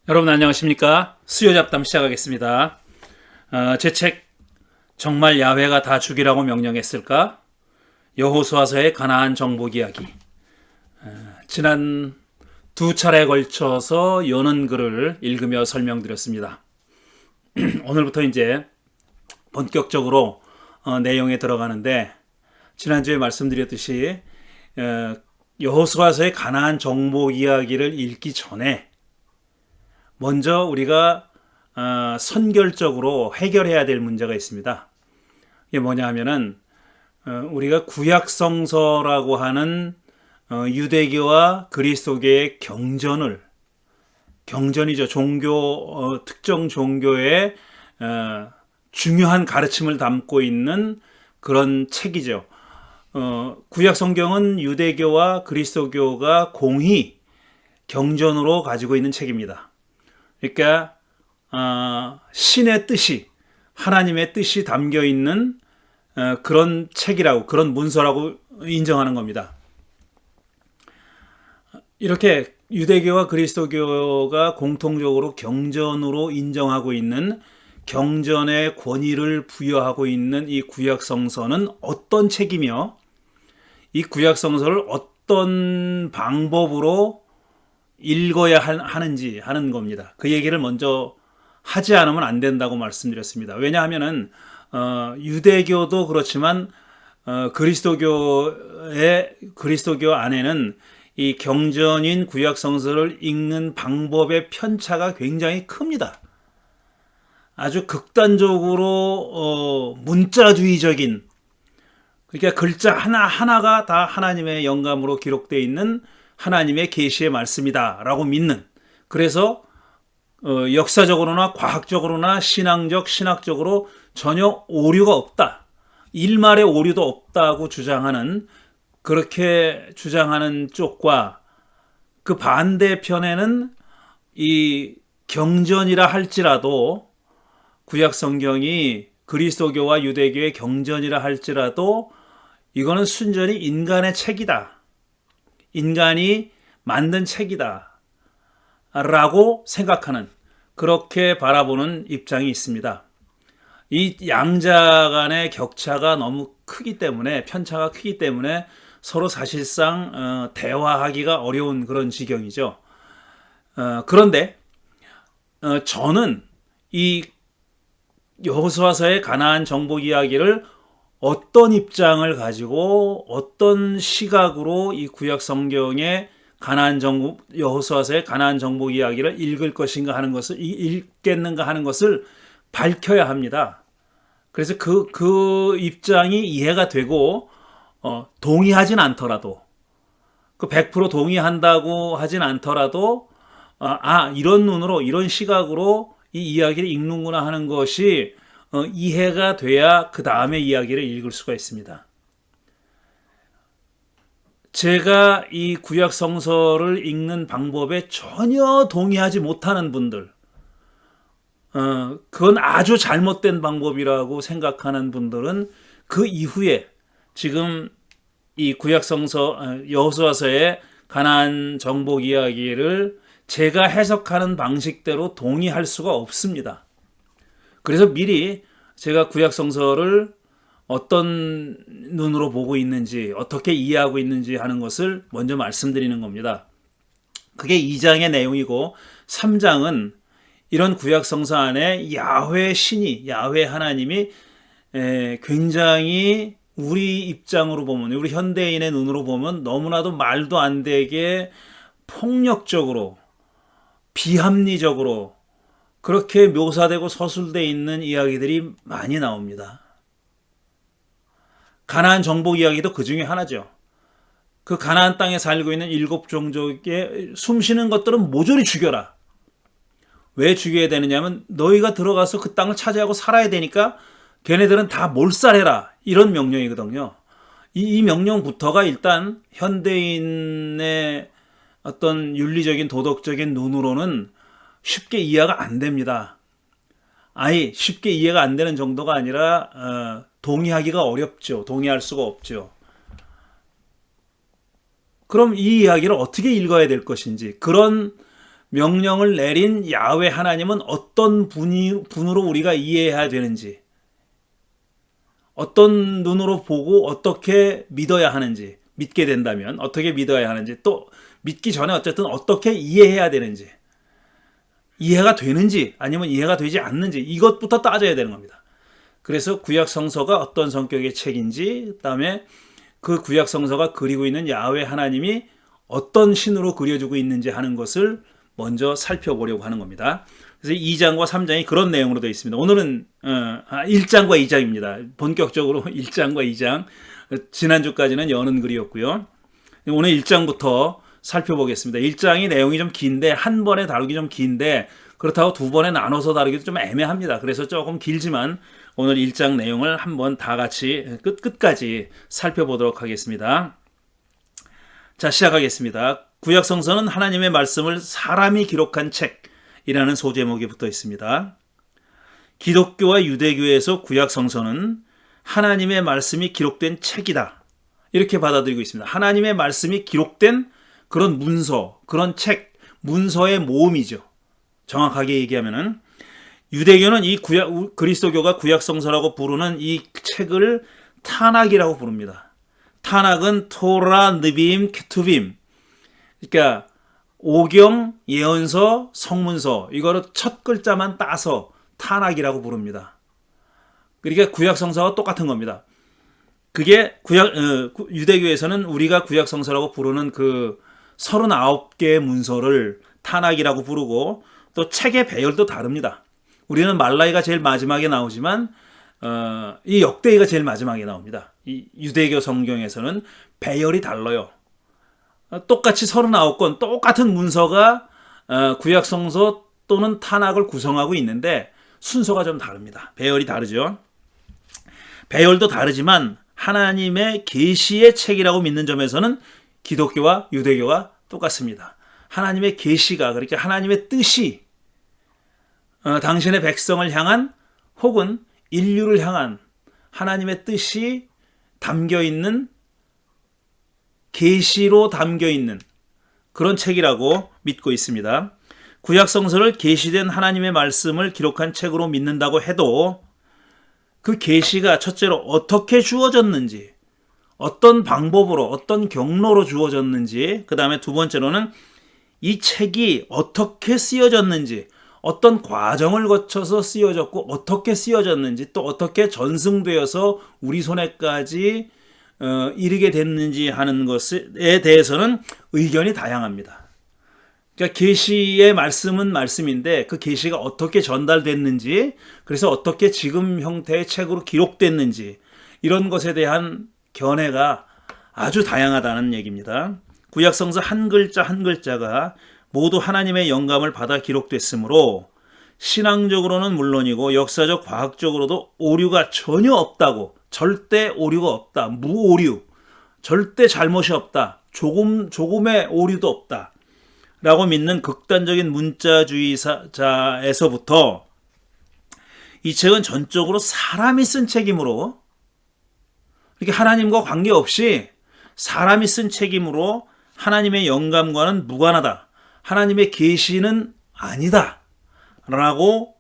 여러분 안녕하십니까? 수요잡담 시작하겠습니다. 제 책 정말 야훼가 다 죽이라고 명령했을까? 여호수아서의 가나안 정복 이야기. 지난 두 차례에 걸쳐서 여는 글을 읽으며 설명드렸습니다. 오늘부터 이제 본격적으로 내용에 들어가는데, 지난주에 말씀드렸듯이 여호수아서의 가나안 정복 이야기를 읽기 전에 먼저 우리가 선결적으로 해결해야 될 문제가 있습니다. 이게 뭐냐 하면은 우리가 구약성서라고 하는 유대교와 그리스도교의 경전이죠. 특정 종교의 중요한 가르침을 담고 있는 그런 책이죠. 구약성경은 유대교와 그리스도교가 공히 경전으로 가지고 있는 책입니다. 그러니까 신의 뜻이, 하나님의 뜻이 담겨 있는 그런 책이라고, 그런 문서라고 인정하는 겁니다. 이렇게 유대교와 그리스도교가 공통적으로 경전으로 인정하고 있는, 경전의 권위를 부여하고 있는 이 구약성서는 어떤 책이며, 이 구약성서를 어떤 방법으로 읽어야 하는지 하는 겁니다. 그 얘기를 먼저 하지 않으면 안 된다고 말씀드렸습니다. 왜냐하면은 유대교도 그렇지만 그리스도교 안에는 이 경전인 구약성서를 읽는 방법의 편차가 굉장히 큽니다. 아주 극단적으로 문자주의적인, 그러니까 글자 하나하나가 다 하나님의 영감으로 기록되어 있는 하나님의 계시의 말씀이다 라고 믿는, 그래서 역사적으로나 과학적으로나 신학적으로 전혀 오류가 없다, 일말의 오류도 없다고 그렇게 주장하는 쪽과, 그 반대편에는 이 경전이라 할지라도, 구약성경이 그리스도교와 유대교의 경전이라 할지라도 이거는 순전히 인간의 책이다, 인간이 만든 책이다 라고 생각하는, 그렇게 바라보는 입장이 있습니다. 이 양자 간의 격차가 너무 크기 때문에, 편차가 크기 때문에 서로 사실상 대화하기가 어려운 그런 지경이죠. 그런데 저는 이 여호수아서의 가나안 정복 이야기를 어떤 입장을 가지고 어떤 시각으로 이 구약 성경의 여호수아서의 가나안 정복 이야기를 읽겠는가 하는 것을 밝혀야 합니다. 그래서 그 입장이 이해가 되고 동의하진 않더라도, 그 100% 동의한다고 하진 않더라도 이런 눈으로, 이런 시각으로 이 이야기를 읽는구나 하는 것이 이해가 돼야 그 다음에 이야기를 읽을 수가 있습니다. 제가 이 구약 성서를 읽는 방법에 전혀 동의하지 못하는 분들, 그건 아주 잘못된 방법이라고 생각하는 분들은 그 이후에 지금 이 구약 성서 여호수아서의 가나안 정복 이야기를 제가 해석하는 방식대로 동의할 수가 없습니다. 그래서 미리 제가 구약 성서를 어떤 눈으로 보고 있는지, 어떻게 이해하고 있는지 하는 것을 먼저 말씀드리는 겁니다. 그게 2장의 내용이고, 3장은 이런 구약 성서 안에 야훼 하나님이 굉장히 우리 입장으로 보면, 우리 현대인의 눈으로 보면 너무나도 말도 안 되게 폭력적으로, 비합리적으로 그렇게 묘사되고 서술되어 있는 이야기들이 많이 나옵니다. 가나안 정복 이야기도 그 중에 하나죠. 그 가나안 땅에 살고 있는 7 종족에 숨쉬는 것들은 모조리 죽여라. 왜 죽여야 되느냐면 너희가 들어가서 그 땅을 차지하고 살아야 되니까 걔네들은 다 몰살해라, 이런 명령이거든요. 이 명령부터가 일단 현대인의 어떤 윤리적인 도덕적인 눈으로는 쉽게 이해가 안 됩니다. 쉽게 이해가 안 되는 정도가 아니라 동의하기가 어렵죠. 동의할 수가 없죠. 그럼 이 이야기를 어떻게 읽어야 될 것인지, 그런 명령을 내린 야훼 하나님은 어떤 분으로 우리가 이해해야 되는지, 어떤 눈으로 보고 어떻게 믿어야 하는지, 믿게 된다면 어떻게 믿어야 하는지, 또 믿기 전에 어쨌든 어떻게 이해해야 되는지, 이해가 되는지 아니면 이해가 되지 않는지 이것부터 따져야 되는 겁니다. 그래서 구약 성서가 어떤 성격의 책인지, 그다음에 그 구약 성서가 그리고 있는 야훼 하나님이 어떤 신으로 그려주고 있는지 하는 것을 먼저 살펴보려고 하는 겁니다. 그래서 2장과 3장이 그런 내용으로 되어 있습니다. 오늘은 1장과 2장입니다. 본격적으로 1장과 2장. 지난주까지는 여는 글이었고요. 오늘 1장부터 살펴보겠습니다. 1장이 내용이 좀 긴데, 한 번에 다루기 좀 긴데, 그렇다고 두 번에 나눠서 다루기도 좀 애매합니다. 그래서 조금 길지만 오늘 1장 내용을 한번 다 같이 끝까지 살펴보도록 하겠습니다. 자, 시작하겠습니다. 구약 성서는 하나님의 말씀을 사람이 기록한 책이라는 소제목이 붙어 있습니다. 기독교와 유대교에서 구약 성서는 하나님의 말씀이 기록된 책이다, 이렇게 받아들이고 있습니다. 하나님의 말씀이 기록된 그런 문서, 그런 책, 문서의 모음이죠. 정확하게 얘기하면은 유대교는 이 그리스도교가 구약 성서라고 부르는 이 책을 타낙이라고 부릅니다. 타낙은 토라, 느빔, 케투빔, 그러니까 오경, 예언서, 성문서, 이거를 첫 글자만 따서 타낙이라고 부릅니다. 그러니까 구약 성서와 똑같은 겁니다. 그게 유대교에서는 우리가 구약 성서라고 부르는 그 39개의 문서를 타낙이라고 부르고, 또 책의 배열도 다릅니다. 우리는 말라기가 제일 마지막에 나오지만 이 역대기가 제일 마지막에 나옵니다. 이 유대교 성경에서는 배열이 달라요. 똑같이 39권 똑같은 문서가 구약 성서 또는 타낙을 구성하고 있는데 순서가 좀 다릅니다. 배열이 다르죠. 배열도 다르지만 하나님의 계시의 책이라고 믿는 점에서는 기독교와 유대교가 똑같습니다. 하나님의 계시가, 그러니까 하나님의 뜻이 당신의 백성을 향한 혹은 인류를 향한 하나님의 뜻이 담겨있는, 계시로 담겨있는 그런 책이라고 믿고 있습니다. 구약 성서를 계시된 하나님의 말씀을 기록한 책으로 믿는다고 해도 그 계시가 첫째로 어떻게 주어졌는지, 어떤 방법으로, 어떤 경로로 주어졌는지, 그 다음에 두 번째로는 이 책이 어떻게 쓰여졌는지, 어떤 과정을 거쳐서 쓰여졌고 어떻게 쓰여졌는지, 또 어떻게 전승되어서 우리 손에까지 이르게 됐는지 하는 것에 대해서는 의견이 다양합니다. 그러니까 계시의 말씀은 말씀인데 그 계시가 어떻게 전달됐는지, 그래서 어떻게 지금 형태의 책으로 기록됐는지, 이런 것에 대한 견해가 아주 다양하다는 얘기입니다. 구약 성서 한 글자 한 글자가 모두 하나님의 영감을 받아 기록됐으므로 신앙적으로는 물론이고 역사적 과학적으로도 오류가 전혀 없다고, 절대 오류가 없다, 무오류, 절대 잘못이 없다, 조금의 오류도 없다 라고 믿는 극단적인 문자주의자에서부터 이 책은 전적으로 사람이 쓴 책이므로, 이렇게 하나님과 관계없이 사람이 쓴 책이므로 하나님의 영감과는 무관하다, 하나님의 계시는 아니다 라고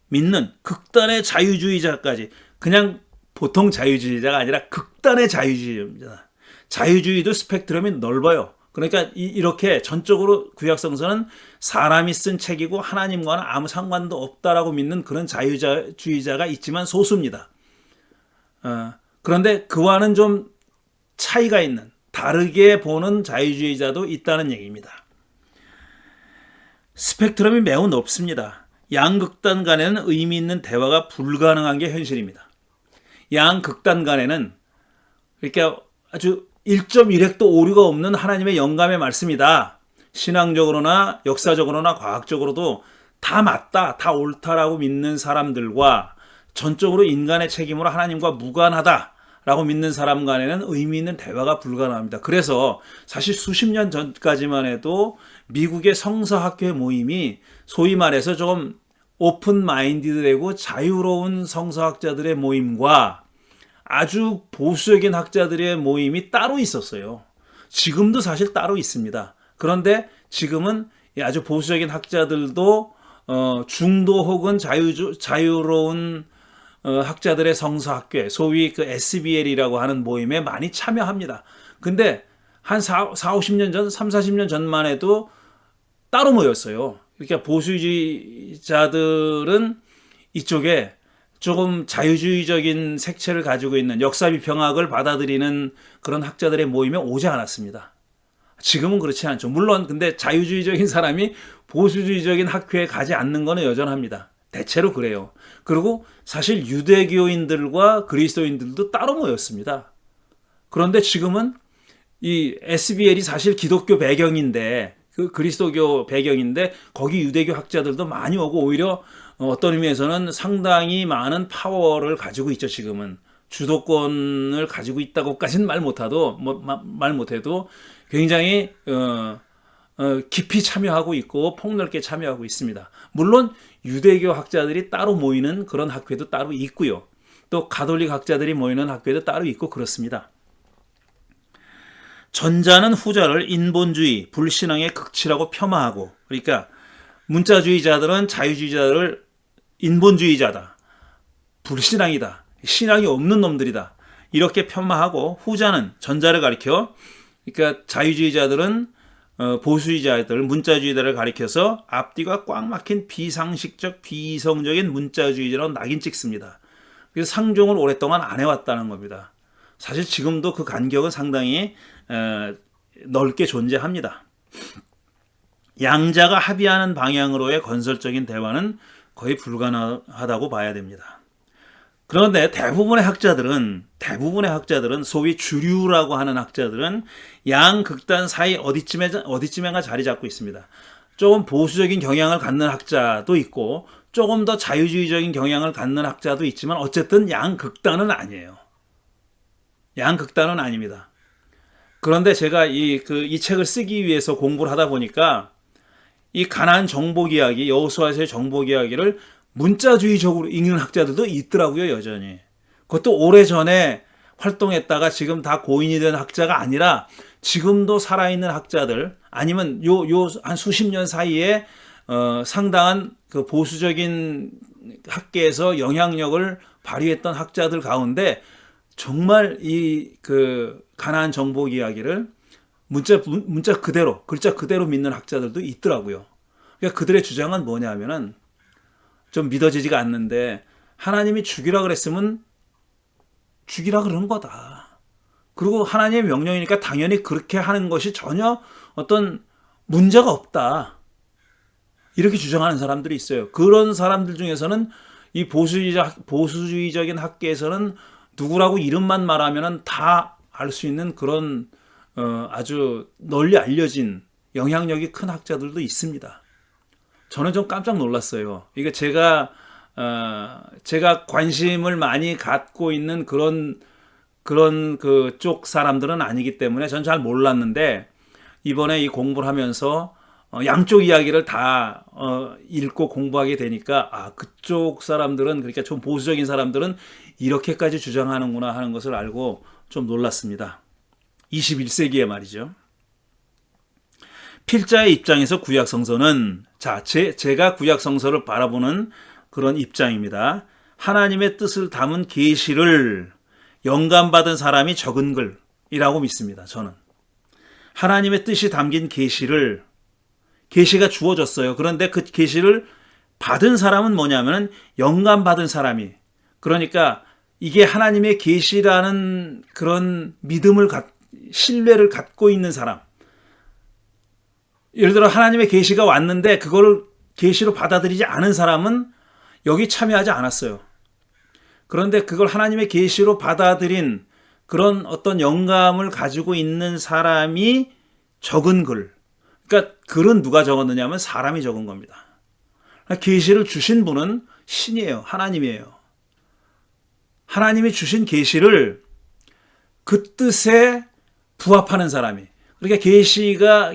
믿는 극단의 자유주의자까지, 그냥 보통 자유주의자가 아니라 극단의 자유주의자입니다. 자유주의도 스펙트럼이 넓어요. 그러니까 이렇게 전적으로 구약 성서는 사람이 쓴 책이고 하나님과는 아무 상관도 없다라고 믿는 그런 자유주의자가 있지만 소수입니다. 그런데 그와는 좀 차이가 있는, 다르게 보는 자유주의자도 있다는 얘기입니다. 스펙트럼이 매우 넓습니다. 양극단 간에는 의미 있는 대화가 불가능한 게 현실입니다. 양극단 간에는, 그러니까 아주 1.1획도 오류가 없는 하나님의 영감의 말씀이다, 신앙적으로나 역사적으로나 과학적으로도 다 맞다, 다 옳다라고 믿는 사람들과 전적으로 인간의 책임으로 하나님과 무관하다라고 믿는 사람 간에는 의미 있는 대화가 불가능합니다. 그래서 사실 수십 년 전까지만 해도 미국의 성서학회 모임이 소위 말해서 좀 오픈 마인디드되고 자유로운 성서학자들의 모임과 아주 보수적인 학자들의 모임이 따로 있었어요. 지금도 사실 따로 있습니다. 그런데 지금은 아주 보수적인 학자들도 중도 혹은 자유로운 학자들의 성서학회, 소위 그 SBL이라고 하는 모임에 많이 참여합니다. 근데 한 50년 전, 3, 40년 전만 해도 따로 모였어요. 그러니까 보수주의자들은 이쪽에 조금 자유주의적인 색채를 가지고 있는 역사 비평학을 받아들이는 그런 학자들의 모임에 오지 않았습니다. 지금은 그렇지 않죠. 물론 근데 자유주의적인 사람이 보수주의적인 학회에 가지 않는 것은 여전합니다. 대체로 그래요. 그리고 사실 유대교인들과 그리스도인들도 따로 모였습니다. 그런데 지금은 이 SBL이 사실 기독교 배경인데, 그 그리스도교 배경인데 거기 유대교 학자들도 많이 오고 오히려 어떤 의미에서는 상당히 많은 파워를 가지고 있죠. 지금은 주도권을 가지고 있다고까지는 말 못해도 굉장히 깊이 참여하고 있고 폭넓게 참여하고 있습니다. 물론 유대교 학자들이 따로 모이는 그런 학회도 따로 있고요. 또 가톨릭 학자들이 모이는 학회도 따로 있고 그렇습니다. 전자는 후자를 인본주의, 불신앙의 극치라고 폄하하고, 그러니까 문자주의자들은 자유주의자를 인본주의자다, 불신앙이다, 신앙이 없는 놈들이다 이렇게 폄하하고, 후자는 전자를 가리켜, 그러니까 자유주의자들은 보수주의자들, 문자주의자를 가리켜서 앞뒤가 꽉 막힌 비상식적, 비이성적인 문자주의자로 낙인 찍습니다. 그래서 상종을 오랫동안 안 해왔다는 겁니다. 사실 지금도 그 간격은 상당히 넓게 존재합니다. 양자가 합의하는 방향으로의 건설적인 대화는 거의 불가능하다고 봐야 됩니다. 그런데 대부분의 학자들은 소위 주류라고 하는 학자들은 양극단 사이 어디쯤에가 자리 잡고 있습니다. 조금 보수적인 경향을 갖는 학자도 있고 조금 더 자유주의적인 경향을 갖는 학자도 있지만 어쨌든 양극단은 아니에요. 양극단은 아닙니다. 그런데 제가 이 책을 쓰기 위해서 공부를 하다 보니까 이 가나안 정복 이야기, 여호수아서의 정복 이야기를 문자주의적으로 읽는 학자들도 있더라고요, 여전히. 그것도 오래전에 활동했다가 지금 다 고인이 된 학자가 아니라 지금도 살아있는 학자들, 아니면 한 수십 년 사이에 상당한 그 보수적인 학계에서 영향력을 발휘했던 학자들 가운데 정말 그 가나안 정복 이야기를 문자 그대로, 글자 그대로 믿는 학자들도 있더라고요. 그러니까 그들의 주장은 뭐냐면은 좀 믿어지지가 않는데, 하나님이 죽이라 그랬으면 죽이라 그러는 거다. 그리고 하나님의 명령이니까 당연히 그렇게 하는 것이 전혀 어떤 문제가 없다. 이렇게 주장하는 사람들이 있어요. 그런 사람들 중에서는 이 보수주의적인 학계에서는 누구라고 이름만 말하면 다 알 수 있는 그런 아주 널리 알려진 영향력이 큰 학자들도 있습니다. 저는 좀 깜짝 놀랐어요. 이게 제가 관심을 많이 갖고 있는 그런 그쪽 사람들은 아니기 때문에 전 잘 몰랐는데, 이번에 이 공부를 하면서 양쪽 이야기를 다 읽고 공부하게 되니까 그쪽 사람들은, 그러니까 좀 보수적인 사람들은 이렇게까지 주장하는구나 하는 것을 알고 좀 놀랐습니다. 21세기에 말이죠. 필자의 입장에서 구약성서는, 제가 구약성서를 바라보는 그런 입장입니다. 하나님의 뜻을 담은 계시를 영감받은 사람이 적은 글이라고 믿습니다. 저는 하나님의 뜻이 담긴 계시가 주어졌어요. 그런데 그 계시를 받은 사람은 뭐냐면 영감받은 사람이, 그러니까 이게 하나님의 계시라는 그런 신뢰를 갖고 있는 사람. 예를 들어 하나님의 계시가 왔는데 그거를 계시로 받아들이지 않은 사람은 여기 참여하지 않았어요. 그런데 그걸 하나님의 계시로 받아들인 그런 어떤 영감을 가지고 있는 사람이 적은 글. 그러니까 글은 누가 적었느냐 하면 사람이 적은 겁니다. 계시를 주신 분은 신이에요. 하나님이에요. 하나님이 주신 계시를 그 뜻에 부합하는 사람이, 그러니까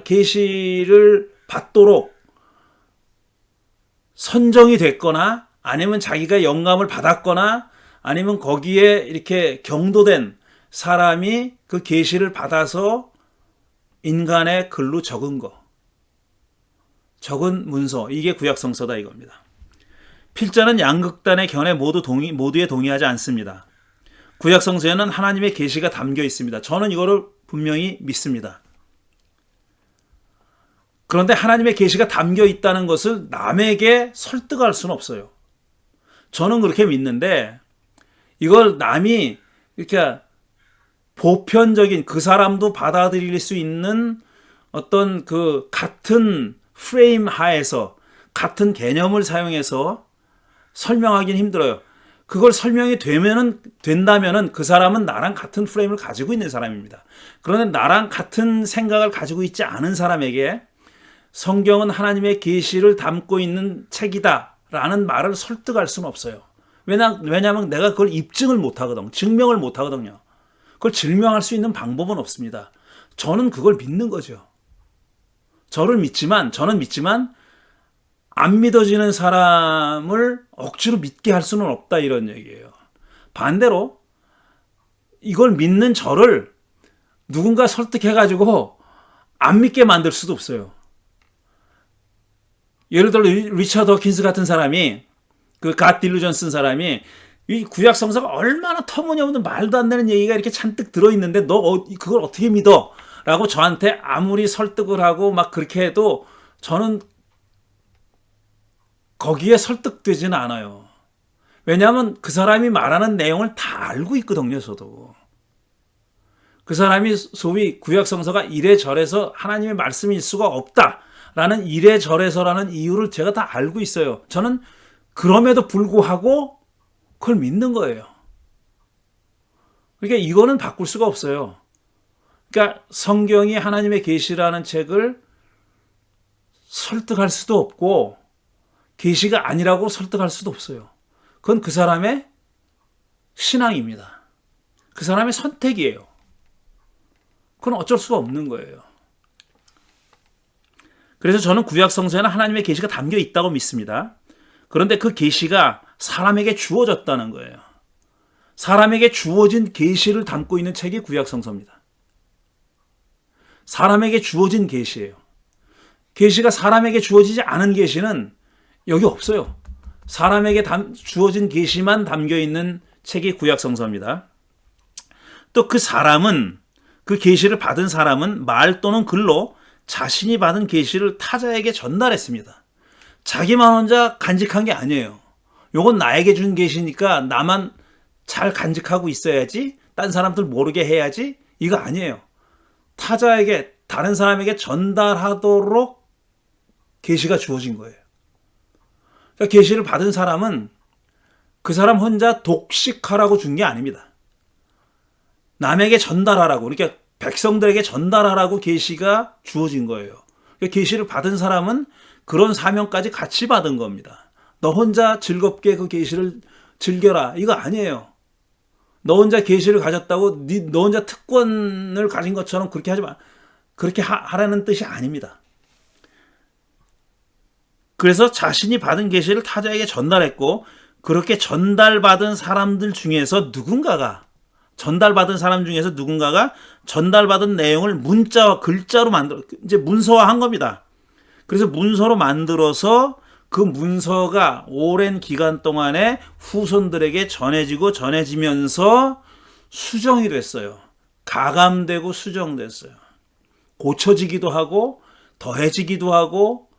계시를 받도록 선정이 됐거나 아니면 자기가 영감을 받았거나 아니면 거기에 이렇게 경도된 사람이 그 계시를 받아서 인간의 글로 적은 거. 적은 문서, 이게 구약성서다 이겁니다. 필자는 양극단의 견해 모두에 동의하지 않습니다. 구약성서에는 하나님의 계시가 담겨 있습니다. 저는 이거를 분명히 믿습니다. 그런데 하나님의 계시가 담겨 있다는 것을 남에게 설득할 수는 없어요. 저는 그렇게 믿는데 이걸 남이 이렇게 보편적인 그 사람도 받아들일 수 있는 어떤 그 같은 프레임 하에서 같은 개념을 사용해서 설명하기는 힘들어요. 그걸 설명이 된다면은 그 사람은 나랑 같은 프레임을 가지고 있는 사람입니다. 그런데 나랑 같은 생각을 가지고 있지 않은 사람에게 성경은 하나님의 계시를 담고 있는 책이다라는 말을 설득할 수는 없어요. 왜냐하면 내가 그걸 입증을 못하거든, 증명을 못하거든요. 그걸 증명할 수 있는 방법은 없습니다. 저는 그걸 믿는 거죠. 저는 믿지만 안 믿어지는 사람을 억지로 믿게 할 수는 없다 이런 얘기예요. 반대로 이걸 믿는 저를 누군가 설득해가지고 안 믿게 만들 수도 없어요. 예를 들어 리처드 허킨스 같은 사람이 그 갓 딜루전 쓴 사람이 이 구약 성서가 얼마나 터무니없는 말도 안 되는 얘기가 이렇게 잔뜩 들어있는데 너 그걸 어떻게 믿어? 라고 저한테 아무리 설득을 하고 막 그렇게 해도 저는 거기에 설득되지는 않아요. 왜냐하면 그 사람이 말하는 내용을 다 알고 있거든요, 저도. 그 사람이 소위 구약성서가 이래저래서 하나님의 말씀일 수가 없다라는 이래저래서라는 이유를 제가 다 알고 있어요. 저는 그럼에도 불구하고 그걸 믿는 거예요. 그러니까 이거는 바꿀 수가 없어요. 그러니까 성경이 하나님의 계시라는 책을 설득할 수도 없고 계시가 아니라고 설득할 수도 없어요. 그건 그 사람의 신앙입니다. 그 사람의 선택이에요. 그건 어쩔 수가 없는 거예요. 그래서 저는 구약 성서에는 하나님의 계시가 담겨 있다고 믿습니다. 그런데 그 계시가 사람에게 주어졌다는 거예요. 사람에게 주어진 계시를 담고 있는 책이 구약 성서입니다. 사람에게 주어진 계시예요. 계시가 사람에게 주어지지 않은 계시는 여기 없어요. 사람에게 주어진 계시만 담겨 있는 책이 구약 성서입니다. 또 그 사람은, 그 계시를 받은 사람은 말 또는 글로 자신이 받은 계시를 타자에게 전달했습니다. 자기만 혼자 간직한 게 아니에요. 요건 나에게 준 계시니까 나만 잘 간직하고 있어야지, 딴 사람들 모르게 해야지, 이거 아니에요. 타자에게, 다른 사람에게 전달하도록 계시가 주어진 거예요. 그러니까 계시를 받은 사람은 그 사람 혼자 독식하라고 준 게 아닙니다. 남에게 전달하라고, 그러니까 백성들에게 전달하라고 계시가 주어진 거예요. 그러니까 계시를 받은 사람은 그런 사명까지 같이 받은 겁니다. 너 혼자 즐겁게 그 계시를 즐겨라, 이거 아니에요. 너 혼자 계시를 가졌다고 너 혼자 특권을 가진 것처럼 그렇게 하지 마. 그렇게 하라는 뜻이 아닙니다. 그래서 자신이 받은 계시를 타자에게 전달했고, 그렇게 전달받은 사람들 중에서 누군가가 전달받은 내용을 문자와 글자로 이제 문서화한 겁니다. 그래서 문서로 만들어서 그 문서가 오랜 기간 동안에 후손들에게 전해지면서 수정이 됐어요. 가감되고 수정됐어요. 고쳐지기도 하고 더해지기도 하고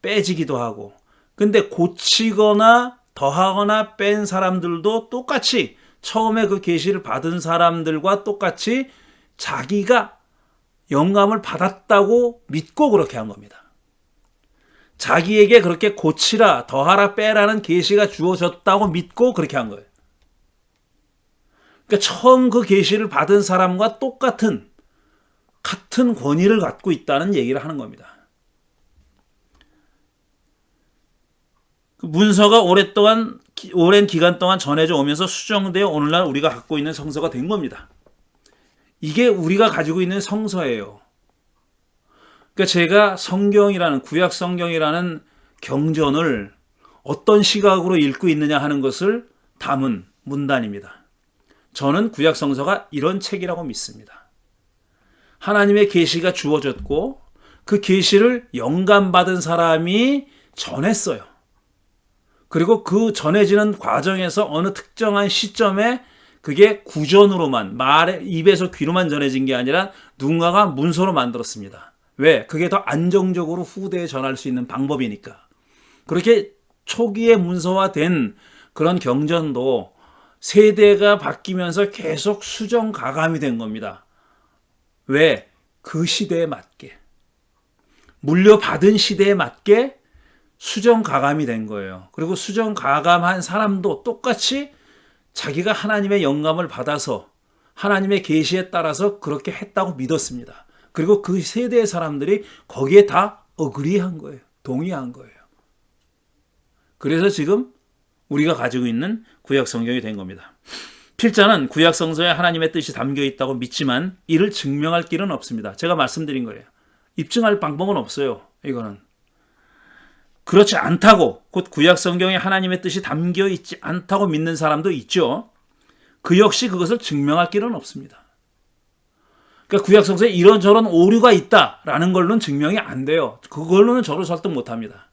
빼지기도 하고. 근데 고치거나 더하거나 뺀 사람들도 똑같이 처음에 그 계시를 받은 사람들과 똑같이 자기가 영감을 받았다고 믿고 그렇게 한 겁니다. 자기에게 그렇게 고치라, 더하라, 빼라는 계시가 주어졌다고 믿고 그렇게 한 거예요. 그러니까 처음 그 계시를 받은 사람과 같은 권위를 갖고 있다는 얘기를 하는 겁니다. 그 문서가 오랜 기간 동안 전해져 오면서 수정되어 오늘날 우리가 갖고 있는 성서가 된 겁니다. 이게 우리가 가지고 있는 성서예요. 그러니까 제가 구약 성경이라는 경전을 어떤 시각으로 읽고 있느냐 하는 것을 담은 문단입니다. 저는 구약 성서가 이런 책이라고 믿습니다. 하나님의 계시가 주어졌고 그 계시를 영감받은 사람이 전했어요. 그리고 그 전해지는 과정에서 어느 특정한 시점에 그게 구전으로만, 입에서 귀로만 전해진 게 아니라 누군가가 문서로 만들었습니다. 왜? 그게 더 안정적으로 후대에 전할 수 있는 방법이니까. 그렇게 초기에 문서화된 그런 경전도 세대가 바뀌면서 계속 수정 가감이 된 겁니다. 왜? 그 시대에 맞게. 물려받은 시대에 맞게 수정 가감이 된 거예요. 그리고 수정 가감한 사람도 똑같이 자기가 하나님의 영감을 받아서 하나님의 계시에 따라서 그렇게 했다고 믿었습니다. 그리고 그 세대의 사람들이 거기에 다 어그리한 거예요. 동의한 거예요. 그래서 지금 우리가 가지고 있는 구약 성경이 된 겁니다. 필자는 구약 성서에 하나님의 뜻이 담겨 있다고 믿지만 이를 증명할 길은 없습니다. 제가 말씀드린 거예요. 입증할 방법은 없어요. 이거는. 그렇지 않다고, 곧 구약 성경에 하나님의 뜻이 담겨 있지 않다고 믿는 사람도 있죠. 그 역시 그것을 증명할 길은 없습니다. 그러니까 구약 성서에 이런저런 오류가 있다라는 걸로는 증명이 안 돼요. 그걸로는 저를 설득 못합니다.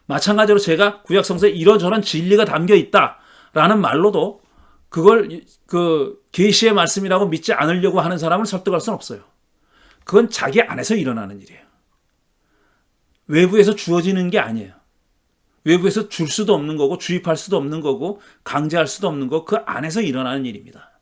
마찬가지로 제가 구약 성서에 이런저런 진리가 담겨 있다라는 말로도 그걸 그 계시의 말씀이라고 믿지 않으려고 하는 사람을 설득할 수는 없어요. 그건 자기 안에서 일어나는 일이에요. 외부에서 주어지는 게 아니에요. 외부에서 줄 수도 없는 거고 주입할 수도 없는 거고 강제할 수도 없는 거, 그 안에서 일어나는 일입니다.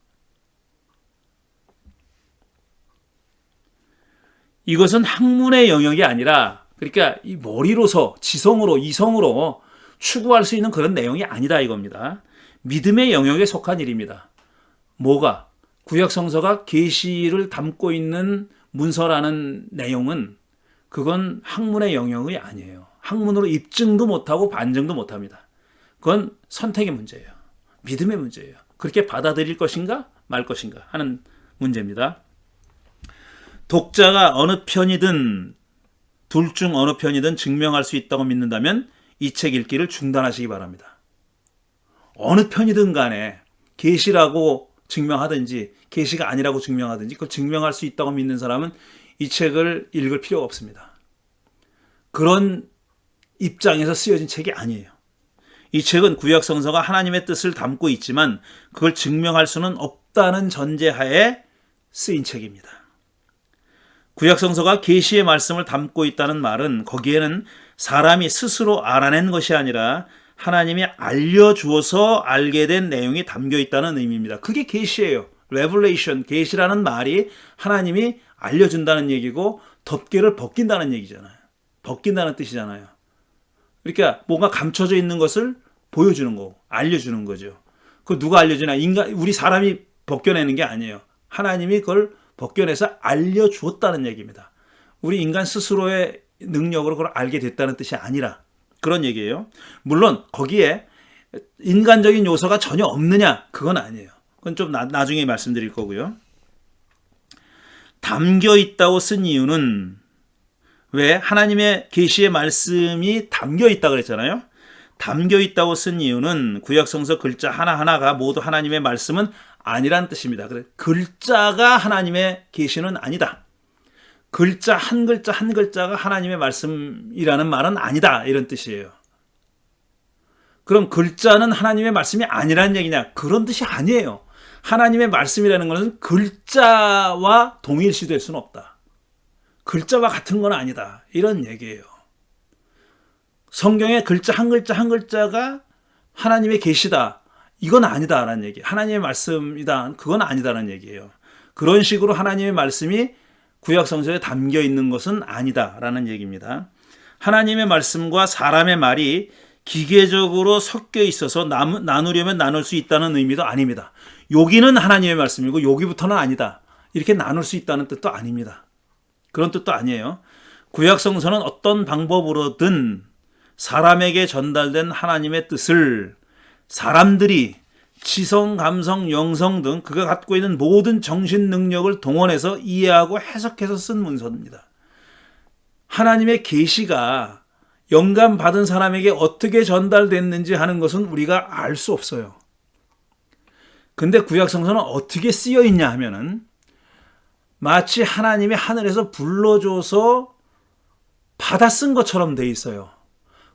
이것은 학문의 영역이 아니라, 그러니까 이 머리로서 지성으로 이성으로 추구할 수 있는 그런 내용이 아니다 이겁니다. 믿음의 영역에 속한 일입니다. 뭐가? 구약 성서가 계시를 담고 있는 문서라는 내용은 그건 학문의 영역이 아니에요. 학문으로 입증도 못하고 반증도 못합니다. 그건 선택의 문제예요. 믿음의 문제예요. 그렇게 받아들일 것인가 말 것인가 하는 문제입니다. 독자가 어느 편이든 둘 중 어느 편이든 증명할 수 있다고 믿는다면 이 책 읽기를 중단하시기 바랍니다. 어느 편이든 간에 계시라고 증명하든지 계시가 아니라고 증명하든지 그걸 증명할 수 있다고 믿는 사람은 이 책을 읽을 필요가 없습니다. 그런 입장에서 쓰여진 책이 아니에요. 이 책은 구약 성서가 하나님의 뜻을 담고 있지만 그걸 증명할 수는 없다는 전제하에 쓰인 책입니다. 구약 성서가 계시의 말씀을 담고 있다는 말은 거기에는 사람이 스스로 알아낸 것이 아니라 하나님이 알려주어서 알게 된 내용이 담겨 있다는 의미입니다. 그게 계시예요. 레블레이션, 계시라는 말이 하나님이 알려준다는 얘기고 덮개를 벗긴다는 얘기잖아요. 벗긴다는 뜻이잖아요. 그러니까 뭔가 감춰져 있는 것을 보여주는 거고 알려주는 거죠. 그거 누가 알려주나? 우리 사람이 벗겨내는 게 아니에요. 하나님이 그걸 벗겨내서 알려주었다는 얘기입니다. 우리 인간 스스로의 능력으로 그걸 알게 됐다는 뜻이 아니라 그런 얘기예요. 물론 거기에 인간적인 요소가 전혀 없느냐? 그건 아니에요. 그건 좀 나중에 말씀드릴 거고요. 담겨 있다고 쓴 이유는 왜? 하나님의 계시의 말씀이 담겨 있다 그랬잖아요. 담겨 있다고 쓴 이유는 구약 성서 글자 하나하나가 모두 하나님의 말씀은 아니란 뜻입니다. 그래, 글자가 하나님의 계시는 아니다. 글자 한 글자가 하나님의 말씀이라는 말은 아니다. 이런 뜻이에요. 그럼 글자는 하나님의 말씀이 아니라는 얘기냐? 그런 뜻이 아니에요. 하나님의 말씀이라는 것은 글자와 동일시될 수는 없다. 글자와 같은 건 아니다. 이런 얘기예요. 성경의 글자 한 글자가 하나님의 계시다. 이건 아니다라는 얘기. 하나님의 말씀이다. 그건 아니다라는 얘기예요. 그런 식으로 하나님의 말씀이 구약 성서에 담겨 있는 것은 아니다라는 얘기입니다. 하나님의 말씀과 사람의 말이 기계적으로 섞여 있어서 나누려면 나눌 수 있다는 의미도 아닙니다. 여기는 하나님의 말씀이고 여기부터는 아니다. 이렇게 나눌 수 있다는 뜻도 아닙니다. 그런 뜻도 아니에요. 구약 성서는 어떤 방법으로든 사람에게 전달된 하나님의 뜻을 사람들이 지성, 감성, 영성 등 그가 갖고 있는 모든 정신 능력을 동원해서 이해하고 해석해서 쓴 문서입니다. 하나님의 계시가 영감 받은 사람에게 어떻게 전달됐는지 하는 것은 우리가 알 수 없어요. 근데 구약 성서는 어떻게 쓰여 있냐 하면은 마치 하나님이 하늘에서 불러줘서 받아 쓴 것처럼 돼 있어요.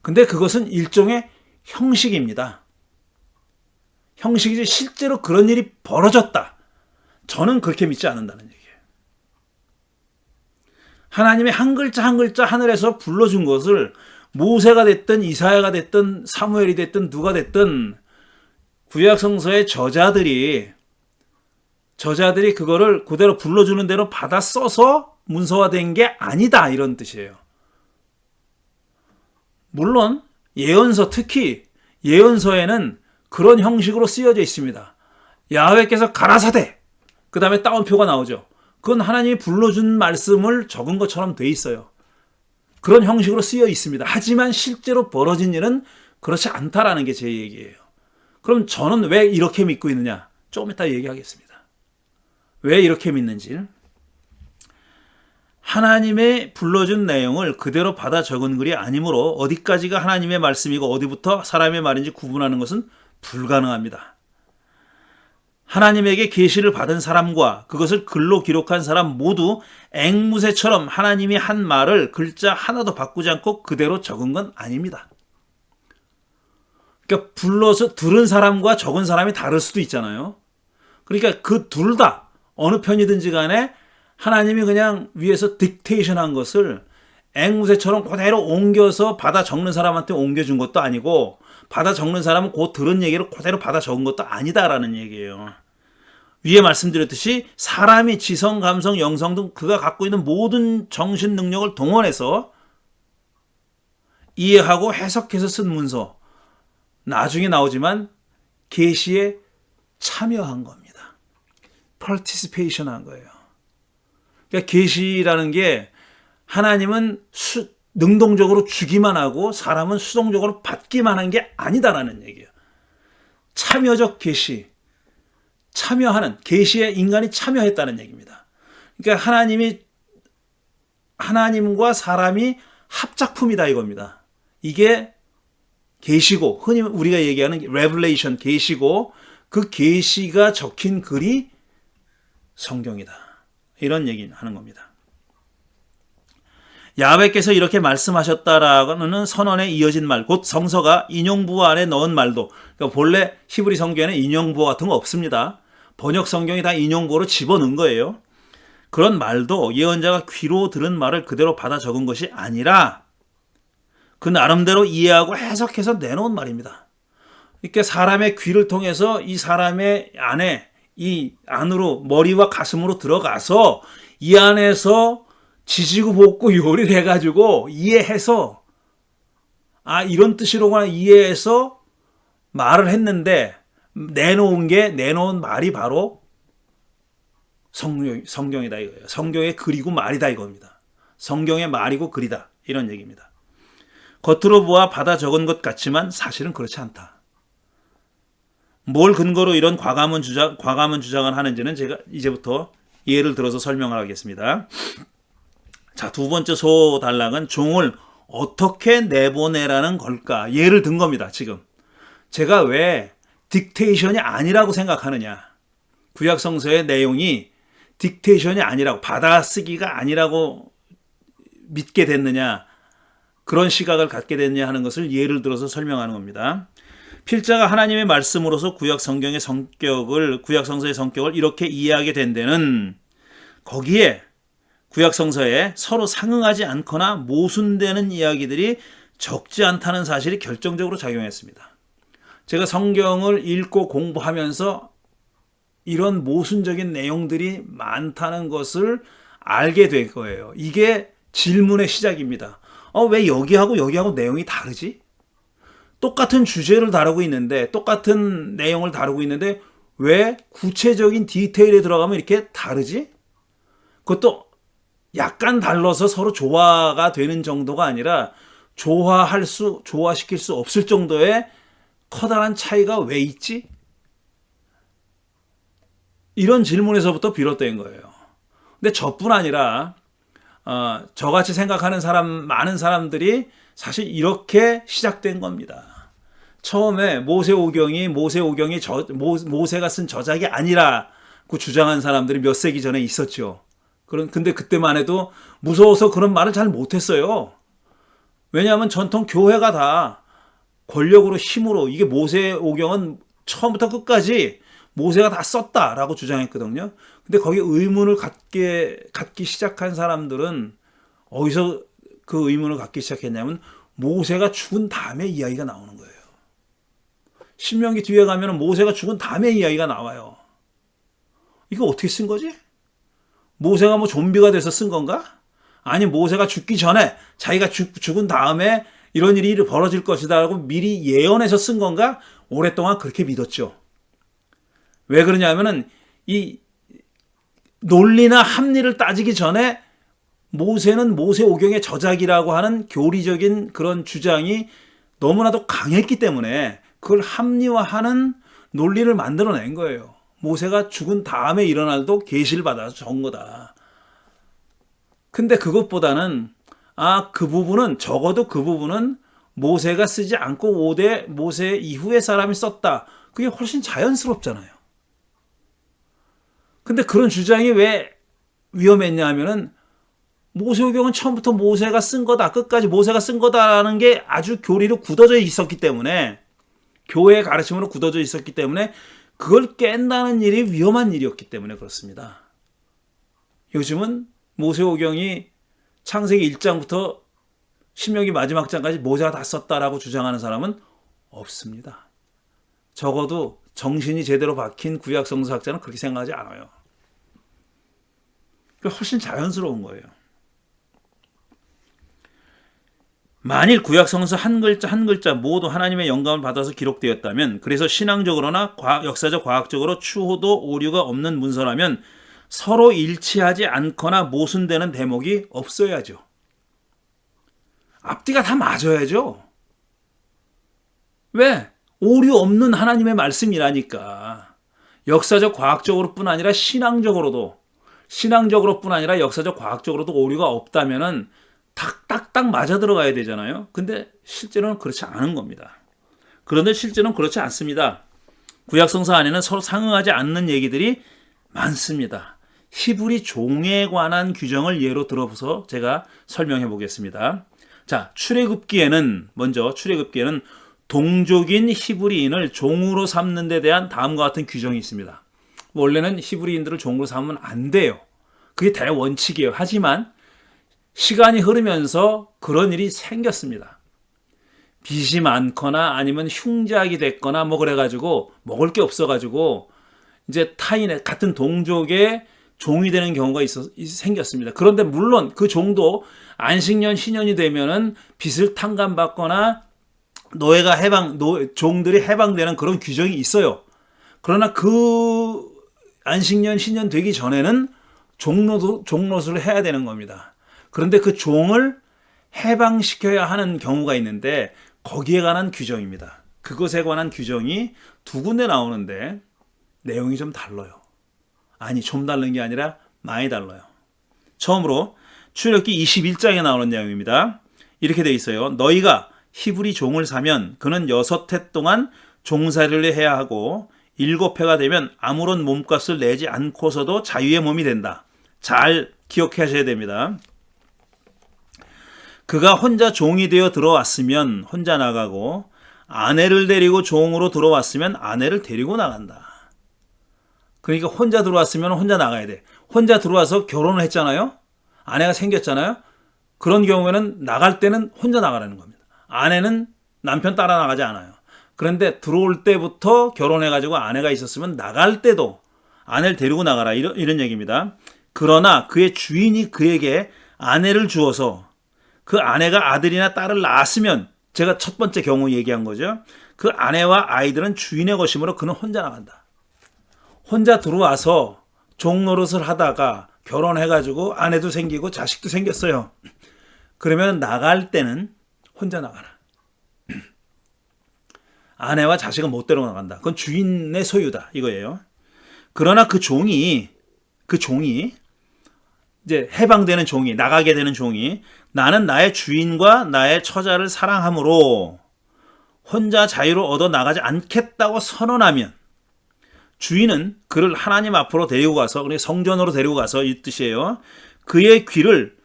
근데 그것은 일종의 형식입니다. 형식이지 실제로 그런 일이 벌어졌다. 저는 그렇게 믿지 않는다는 얘기예요. 하나님이 한 글자 한 글자 하늘에서 불러준 것을 모세가 됐든 이사야가 됐든 사무엘이 됐든 누가 됐든 구약성서의 저자들이 그거를 그대로 불러주는 대로 받아 써서 문서화된 게 아니다, 이런 뜻이에요. 물론 예언서, 특히 예언서에는 그런 형식으로 쓰여져 있습니다. 야훼께서 가라사대, 그 다음에 따옴표가 나오죠. 그건 하나님이 불러준 말씀을 적은 것처럼 돼 있어요. 그런 형식으로 쓰여 있습니다. 하지만 실제로 벌어진 일은 그렇지 않다라는 게 제 얘기예요. 그럼 저는 왜 이렇게 믿고 있느냐? 조금 이따 얘기하겠습니다. 왜 이렇게 믿는지. 하나님의 불러준 내용을 그대로 받아 적은 글이 아니므로 어디까지가 하나님의 말씀이고 어디부터 사람의 말인지 구분하는 것은 불가능합니다. 하나님에게 계시를 받은 사람과 그것을 글로 기록한 사람 모두 앵무새처럼 하나님이 한 말을 글자 하나도 바꾸지 않고 그대로 적은 건 아닙니다. 그러니까 불러서 들은 사람과 적은 사람이 다를 수도 있잖아요. 그러니까 그 둘 다 어느 편이든지 간에 하나님이 그냥 위에서 딕테이션 한 것을 앵무새처럼 그대로 옮겨서 받아 적는 사람한테 옮겨준 것도 아니고 받아 적는 사람은 그 들은 얘기를 그대로 받아 적은 것도 아니다라는 얘기예요. 위에 말씀드렸듯이 사람이 지성, 감성, 영성 등 그가 갖고 있는 모든 정신 능력을 동원해서 이해하고 해석해서 쓴 문서, 나중에 나오지만 계시에 참여한 겁니다. participation 한 거예요. 그러니까 계시라는 게 하나님은 능동적으로 주기만 하고 사람은 수동적으로 받기만 한 게 아니다라는 얘기예요. 참여적 계시, 참여하는 계시에 인간이 참여했다는 얘기입니다. 그러니까 하나님과 사람이 합작품이다 이겁니다. 이게 계시고 흔히 우리가 얘기하는 레벨레이션 계시고 그 계시가 적힌 글이 성경이다. 이런 얘기를 하는 겁니다. 야훼께서 이렇게 말씀하셨다라는 선언에 이어진 말, 곧 성서가 인용부호 안에 넣은 말도, 그러니까 본래 히브리 성경에는 인용부호 같은 거 없습니다. 번역 성경이 다 인용부호로 집어넣은 거예요. 그런 말도 예언자가 귀로 들은 말을 그대로 받아 적은 것이 아니라 그 나름대로 이해하고 해석해서 내놓은 말입니다. 그러니까 사람의 귀를 통해서 이 사람의 안에, 이 안으로 머리와 가슴으로 들어가서 이 안에서 지지고 볶고 요리를 해가지고 이해해서 이런 뜻이로구나 이해해서 말을 했는데 내놓은 말이 바로 성경이다 이거예요. 성경의 글이고 말이다 이겁니다. 성경의 말이고 글이다 이런 얘기입니다. 겉으로 보아 받아 적은 것 같지만 사실은 그렇지 않다. 뭘 근거로 이런 과감한 주장을 하는지는 제가 이제부터 예를 들어서 설명을 하겠습니다. 자, 두 번째 소단락은 종을 어떻게 내보내라는 걸까? 예를 든 겁니다, 지금. 제가 왜 딕테이션이 아니라고 생각하느냐? 구약성서의 내용이 딕테이션이 아니라고, 받아쓰기가 아니라고 믿게 됐느냐? 그런 시각을 갖게 됐느냐 하는 것을 예를 들어서 설명하는 겁니다. 필자가 하나님의 말씀으로서 구약성서의 성격을 이렇게 이해하게 된 데는 거기에 구약성서에 서로 상응하지 않거나 모순되는 이야기들이 적지 않다는 사실이 결정적으로 작용했습니다. 제가 성경을 읽고 공부하면서 이런 모순적인 내용들이 많다는 것을 알게 될 거예요. 이게 질문의 시작입니다. 왜 여기하고 내용이 다르지? 똑같은 주제를 다루고 있는데, 똑같은 내용을 다루고 있는데 왜 구체적인 디테일에 들어가면 이렇게 다르지? 그것도 약간 달라서 서로 조화가 되는 정도가 아니라 조화시킬 수 없을 정도의 커다란 차이가 왜 있지? 이런 질문에서부터 비롯된 거예요. 근데 저뿐 아니라 저같이 생각하는 많은 사람들이 사실 이렇게 시작된 겁니다. 처음에 모세가 쓴 저작이 아니라고 주장한 사람들이 몇 세기 전에 있었죠. 근데 그때만 해도 무서워서 그런 말을 잘 못했어요. 왜냐하면 전통 교회가 다 권력으로 힘으로 이게 모세오경은 처음부터 끝까지 모세가 다 썼다라고 주장했거든요. 근데 거기에 의문을 갖기 시작한 사람들은 어디서 그 의문을 갖기 시작했냐면 모세가 죽은 다음에 이야기가 나오는 거예요. 신명기 뒤에 가면 모세가 죽은 다음에 이야기가 나와요. 이거 어떻게 쓴 거지? 모세가 뭐 좀비가 돼서 쓴 건가? 아니 모세가 죽기 전에 자기가 죽은 다음에 이런 일이 벌어질 것이다 라고 미리 예언해서 쓴 건가? 오랫동안 그렇게 믿었죠. 왜 그러냐면은 이 논리나 합리를 따지기 전에 모세는 모세오경의 저작이라고 하는 교리적인 그런 주장이 너무나도 강했기 때문에 그걸 합리화하는 논리를 만들어낸 거예요. 모세가 죽은 다음에 일어날도 계시를 받아서 적은 거다. 근데 그것보다는 그 부분은 적어도 그 부분은 모세가 쓰지 않고 모세 이후에 사람이 썼다. 그게 훨씬 자연스럽잖아요. 근데 그런 주장이 왜 위험했냐 하면은 모세오경은 처음부터 모세가 쓴 거다. 끝까지 모세가 쓴 거다라는 게 아주 교리로 굳어져 있었기 때문에 교회의 가르침으로 굳어져 있었기 때문에 그걸 깬다는 일이 위험한 일이었기 때문에 그렇습니다. 요즘은 모세오경이 창세기 1장부터 신명기 마지막 장까지 모세가 다 썼다라고 주장하는 사람은 없습니다. 적어도 정신이 제대로 박힌 구약성서학자는 그렇게 생각하지 않아요. 훨씬 자연스러운 거예요. 만일 구약성서 한 글자 한 글자 모두 하나님의 영감을 받아서 기록되었다면, 그래서 신앙적으로나 역사적 과학적으로 추호도 오류가 없는 문서라면 서로 일치하지 않거나 모순되는 대목이 없어야죠. 앞뒤가 다 맞아야죠. 왜? 오류 없는 하나님의 말씀이라니까. 역사적 과학적으로뿐 아니라 신앙적으로뿐 아니라 역사적 과학적으로도 오류가 없다면은 딱딱딱 맞아 들어가야 되잖아요. 근데 실제로는 그렇지 않은 겁니다. 그런데 실제로는 그렇지 않습니다. 구약성서 안에는 서로 상응하지 않는 얘기들이 많습니다. 히브리 종에 관한 규정을 예로 들어서 제가 설명해 보겠습니다. 자, 출애굽기에는 동족인 히브리인을 종으로 삼는 데 대한 다음과 같은 규정이 있습니다. 원래는 히브리인들을 종으로 삼으면 안 돼요. 그게 대원칙이에요. 하지만 시간이 흐르면서 그런 일이 생겼습니다. 빚이 많거나 아니면 흉작이 됐거나 뭐 그래가지고 먹을 게 없어가지고 이제 타인의 같은 동족의 종이 되는 경우가 생겼습니다. 그런데 물론 그 종도 안식년, 신년이 되면은 빚을 탕감받거나 종들이 해방되는 그런 규정이 있어요. 그러나 그 안식년, 신년 되기 전에는 종노릇을 해야 되는 겁니다. 그런데 그 종을 해방시켜야 하는 경우가 있는데 거기에 관한 규정입니다. 그것에 관한 규정이 두 군데 나오는데 내용이 좀 달라요. 아니, 좀 다른 게 아니라 많이 달라요. 처음으로 출애굽기 21장에 나오는 내용입니다. 이렇게 돼 있어요. 너희가 히브리 종을 사면 그는 6해 동안 종살이를 해야 하고 7해가 되면 아무런 몸값을 내지 않고서도 자유의 몸이 된다. 잘 기억하셔야 됩니다. 그가 혼자 종이 되어 들어왔으면 혼자 나가고 아내를 데리고 종으로 들어왔으면 아내를 데리고 나간다. 그러니까 혼자 들어왔으면 혼자 나가야 돼. 혼자 들어와서 결혼을 했잖아요. 아내가 생겼잖아요. 그런 경우에는 나갈 때는 혼자 나가라는 겁니다. 아내는 남편 따라 나가지 않아요. 그런데 들어올 때부터 결혼해가지고 아내가 있었으면 나갈 때도 아내를 데리고 나가라, 이런 얘기입니다. 그러나 그의 주인이 그에게 아내를 주어서 그 아내가 아들이나 딸을 낳았으면, 제가 첫 번째 경우 얘기한 거죠. 그 아내와 아이들은 주인의 것이므로 그는 혼자 나간다. 혼자 들어와서 종노릇을 하다가 결혼해가지고 아내도 생기고 자식도 생겼어요. 그러면 나갈 때는 혼자 나가라. 아내와 자식은 못 데리고 나간다. 그건 주인의 소유다, 이거예요. 그러나 그 종이 이제 해방되는 종이, 나가게 되는 종이, 나는 나의 주인과 나의 처자를 사랑함으로 혼자 자유로 얻어 나가지 않겠다고 선언하면, 주인은 그를 하나님 앞으로 데리고 가서, 성전으로 데리고 가서, 이 뜻이에요. 그의 귀를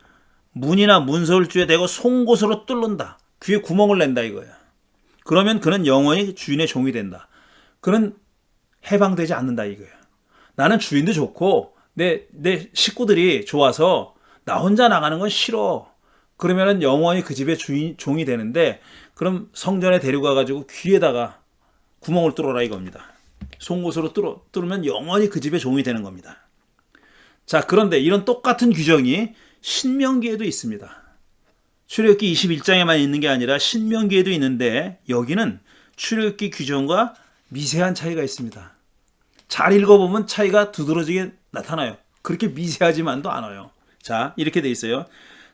문이나 문설주에 대고 송곳으로 뚫는다. 귀에 구멍을 낸다 이거야. 그러면 그는 영원히 주인의 종이 된다. 그는 해방되지 않는다 이거야. 나는 주인도 좋고 내 식구들이 좋아서 나 혼자 나가는 건 싫어. 그러면은 영원히 그 집의 종이 되는데, 그럼 성전에 데리고 가가지고 귀에다가 구멍을 뚫어라 이겁니다. 송곳으로 뚫으면 영원히 그 집의 종이 되는 겁니다. 자, 그런데 이런 똑같은 규정이 신명기에도 있습니다. 출애굽기 21장에만 있는 게 아니라 신명기에도 있는데, 여기는 출애굽기 규정과 미세한 차이가 있습니다. 잘 읽어보면 차이가 두드러지게 나타나요. 그렇게 미세하지만도 않아요. 자, 이렇게 돼 있어요.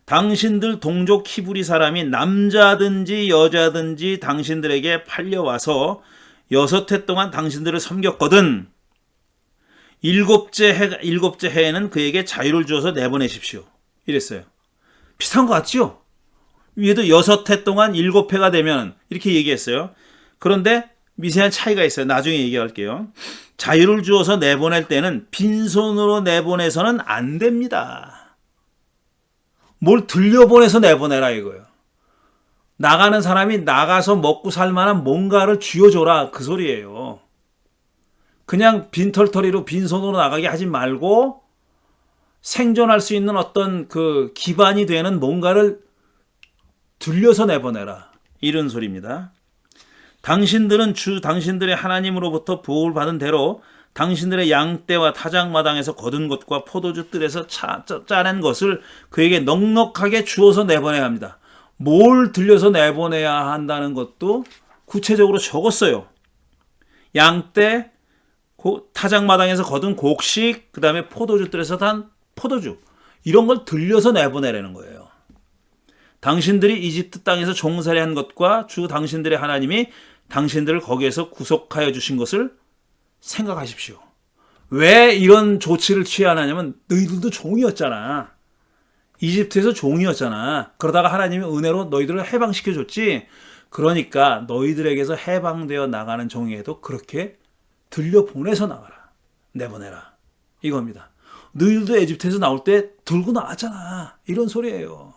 당신들 동족 히브리 사람이 남자든지 여자든지 당신들에게 팔려와서 6해 동안 당신들을 섬겼거든. 일곱째 해에는 그에게 자유를 주어서 내보내십시오. 이랬어요. 비슷한 것 같죠? 위에도 6해 동안 7해가 되면 이렇게 얘기했어요. 그런데 미세한 차이가 있어요. 나중에 얘기할게요. 자유를 주어서 내보낼 때는 빈손으로 내보내서는 안 됩니다. 뭘 들려보내서 내보내라 이거예요. 나가는 사람이 나가서 먹고 살 만한 뭔가를 쥐어줘라 그 소리예요. 그냥 빈털터리로 빈손으로 나가게 하지 말고 생존할 수 있는 어떤 그 기반이 되는 뭔가를 들려서 내보내라. 이런 소리입니다. 당신들은 당신들의 하나님으로부터 보호를 받은 대로 당신들의 양떼와 타작마당에서 거둔 것과 포도주 뜰에서 짜낸 것을 그에게 넉넉하게 주어서 내보내야 합니다. 뭘 들려서 내보내야 한다는 것도 구체적으로 적었어요. 양떼, 타작마당에서 거둔 곡식, 그 다음에 포도주 뜰에서 단 포도주, 이런 걸 들려서 내보내라는 거예요. 당신들이 이집트 땅에서 종살이한 것과 주 당신들의 하나님이 당신들을 거기에서 구속하여 주신 것을 생각하십시오. 왜 이런 조치를 취해야 하냐면 너희들도 종이었잖아. 이집트에서 종이었잖아. 그러다가 하나님이 은혜로 너희들을 해방시켜 줬지. 그러니까 너희들에게서 해방되어 나가는 종에게도 그렇게 들려보내서 나가라. 내보내라. 이겁니다. 너희들도 이집트에서 나올 때 들고 나왔잖아. 이런 소리예요.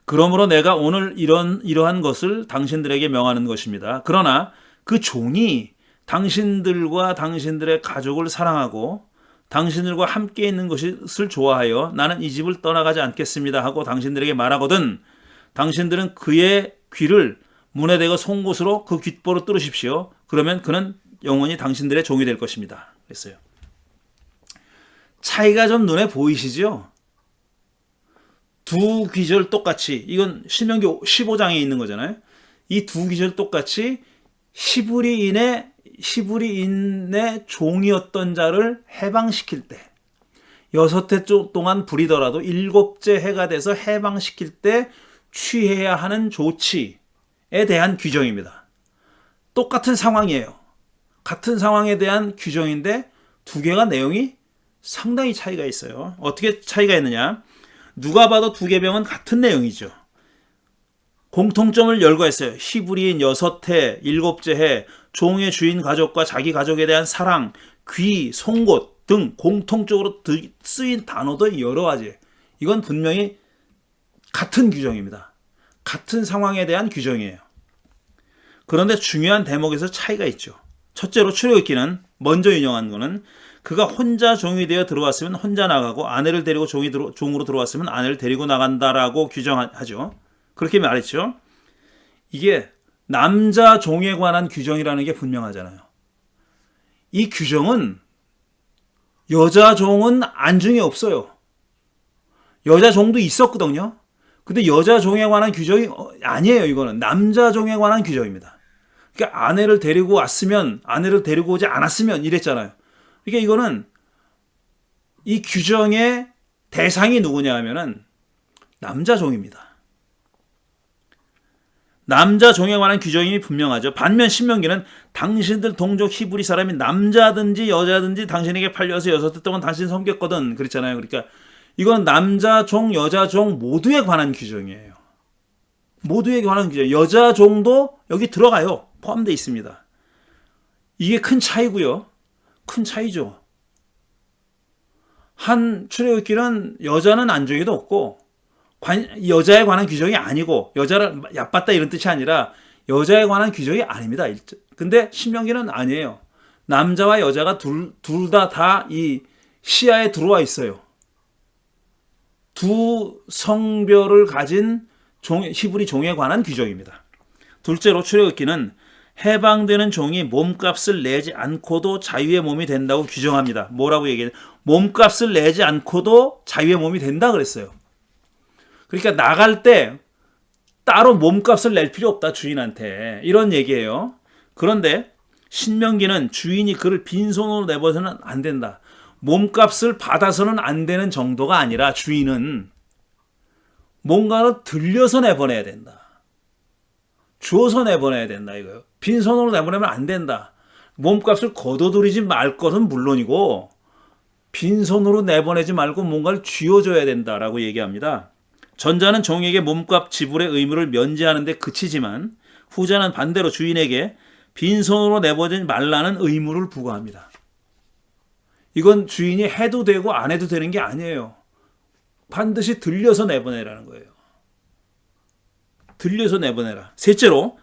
그러므로 내가 오늘 이러한 것을 당신들에게 명하는 것입니다. 그러나 그 종이 당신들과 당신들의 가족을 사랑하고 당신들과 함께 있는 것을 좋아하여 나는 이 집을 떠나가지 않겠습니다 하고 당신들에게 말하거든 당신들은 그의 귀를 문에 대고 송곳으로 그 귓볼을 뚫으십시오. 그러면 그는 영원히 당신들의 종이 될 것입니다. 그랬어요. 차이가 좀 눈에 보이시죠? 두 귀절 똑같이, 이건 신명기 15장에 있는 거잖아요. 이 두 귀절 똑같이 히브리인의 종이었던 자를 해방시킬 때, 6해 동안 부리더라도 7째 해가 돼서 해방시킬 때 취해야 하는 조치에 대한 규정입니다. 똑같은 상황이에요. 같은 상황에 대한 규정인데 두 개가 내용이 상당히 차이가 있어요. 어떻게 차이가 있느냐? 누가 봐도 두 계명은 같은 내용이죠. 공통점을 열거했어요. 히브리인 6해, 7째 해, 종의 주인 가족과 자기 가족에 대한 사랑, 귀, 송곳 등 공통적으로 쓰인 단어도 여러 가지. 이건 분명히 같은 규정입니다. 같은 상황에 대한 규정이에요. 그런데 중요한 대목에서 차이가 있죠. 첫째로 출애굽기는 먼저 인용한 거는 그가 혼자 종이 되어 들어왔으면 혼자 나가고 아내를 데리고 종으로 들어왔으면 아내를 데리고 나간다라고 규정하죠. 그렇게 말했죠. 이게 남자 종에 관한 규정이라는 게 분명하잖아요. 이 규정은 여자 종은 안중에 없어요. 여자 종도 있었거든요. 근데 여자 종에 관한 규정이 아니에요. 이거는 남자 종에 관한 규정입니다. 그러니까 아내를 데리고 왔으면 아내를 데리고 오지 않았으면 이랬잖아요. 그러니까 이거는 이 규정의 대상이 누구냐 하면은 남자 종입니다. 남자 종에 관한 규정이 분명하죠. 반면 신명기는 당신들 동족 히브리 사람이 남자든지 여자든지 당신에게 팔려서 6해 동안 당신 섬겼거든 그랬잖아요. 그러니까 이건 남자 종, 여자 종 모두에 관한 규정이에요. 모두에 관한 규정. 여자 종도 여기 들어가요. 포함되어 있습니다. 이게 큰 차이고요. 큰 차이죠. 한 출애굽기는 여자는 안정에도 없고 여자에 관한 규정이 아니고 여자를 얕봤다 이런 뜻이 아니라 여자에 관한 규정이 아닙니다. 근데 신명기는 아니에요. 남자와 여자가 둘 다 이 시야에 들어와 있어요. 두 성별을 가진 히브리 종에 관한 규정입니다. 둘째로 출애굽기는 해방되는 종이 몸값을 내지 않고도 자유의 몸이 된다고 규정합니다. 뭐라고 얘기해요? 몸값을 내지 않고도 자유의 몸이 된다 그랬어요. 그러니까 나갈 때 따로 몸값을 낼 필요 없다 주인한테 이런 얘기예요. 그런데 신명기는 주인이 그를 빈손으로 내버려서는 안 된다. 몸값을 받아서는 안 되는 정도가 아니라 주인은 뭔가를 들려서 내보내야 된다. 주어서 내보내야 된다 이거예요. 빈손으로 내보내면 안 된다. 몸값을 거둬들이지 말 것은 물론이고 빈손으로 내보내지 말고 뭔가를 쥐어줘야 된다라고 얘기합니다. 전자는 종에게 몸값 지불의 의무를 면제하는 데 그치지만 후자는 반대로 주인에게 빈손으로 내보내지 말라는 의무를 부과합니다. 이건 주인이 해도 되고 안 해도 되는 게 아니에요. 반드시 들려서 내보내라는 거예요. 들려서 내보내라. 셋째로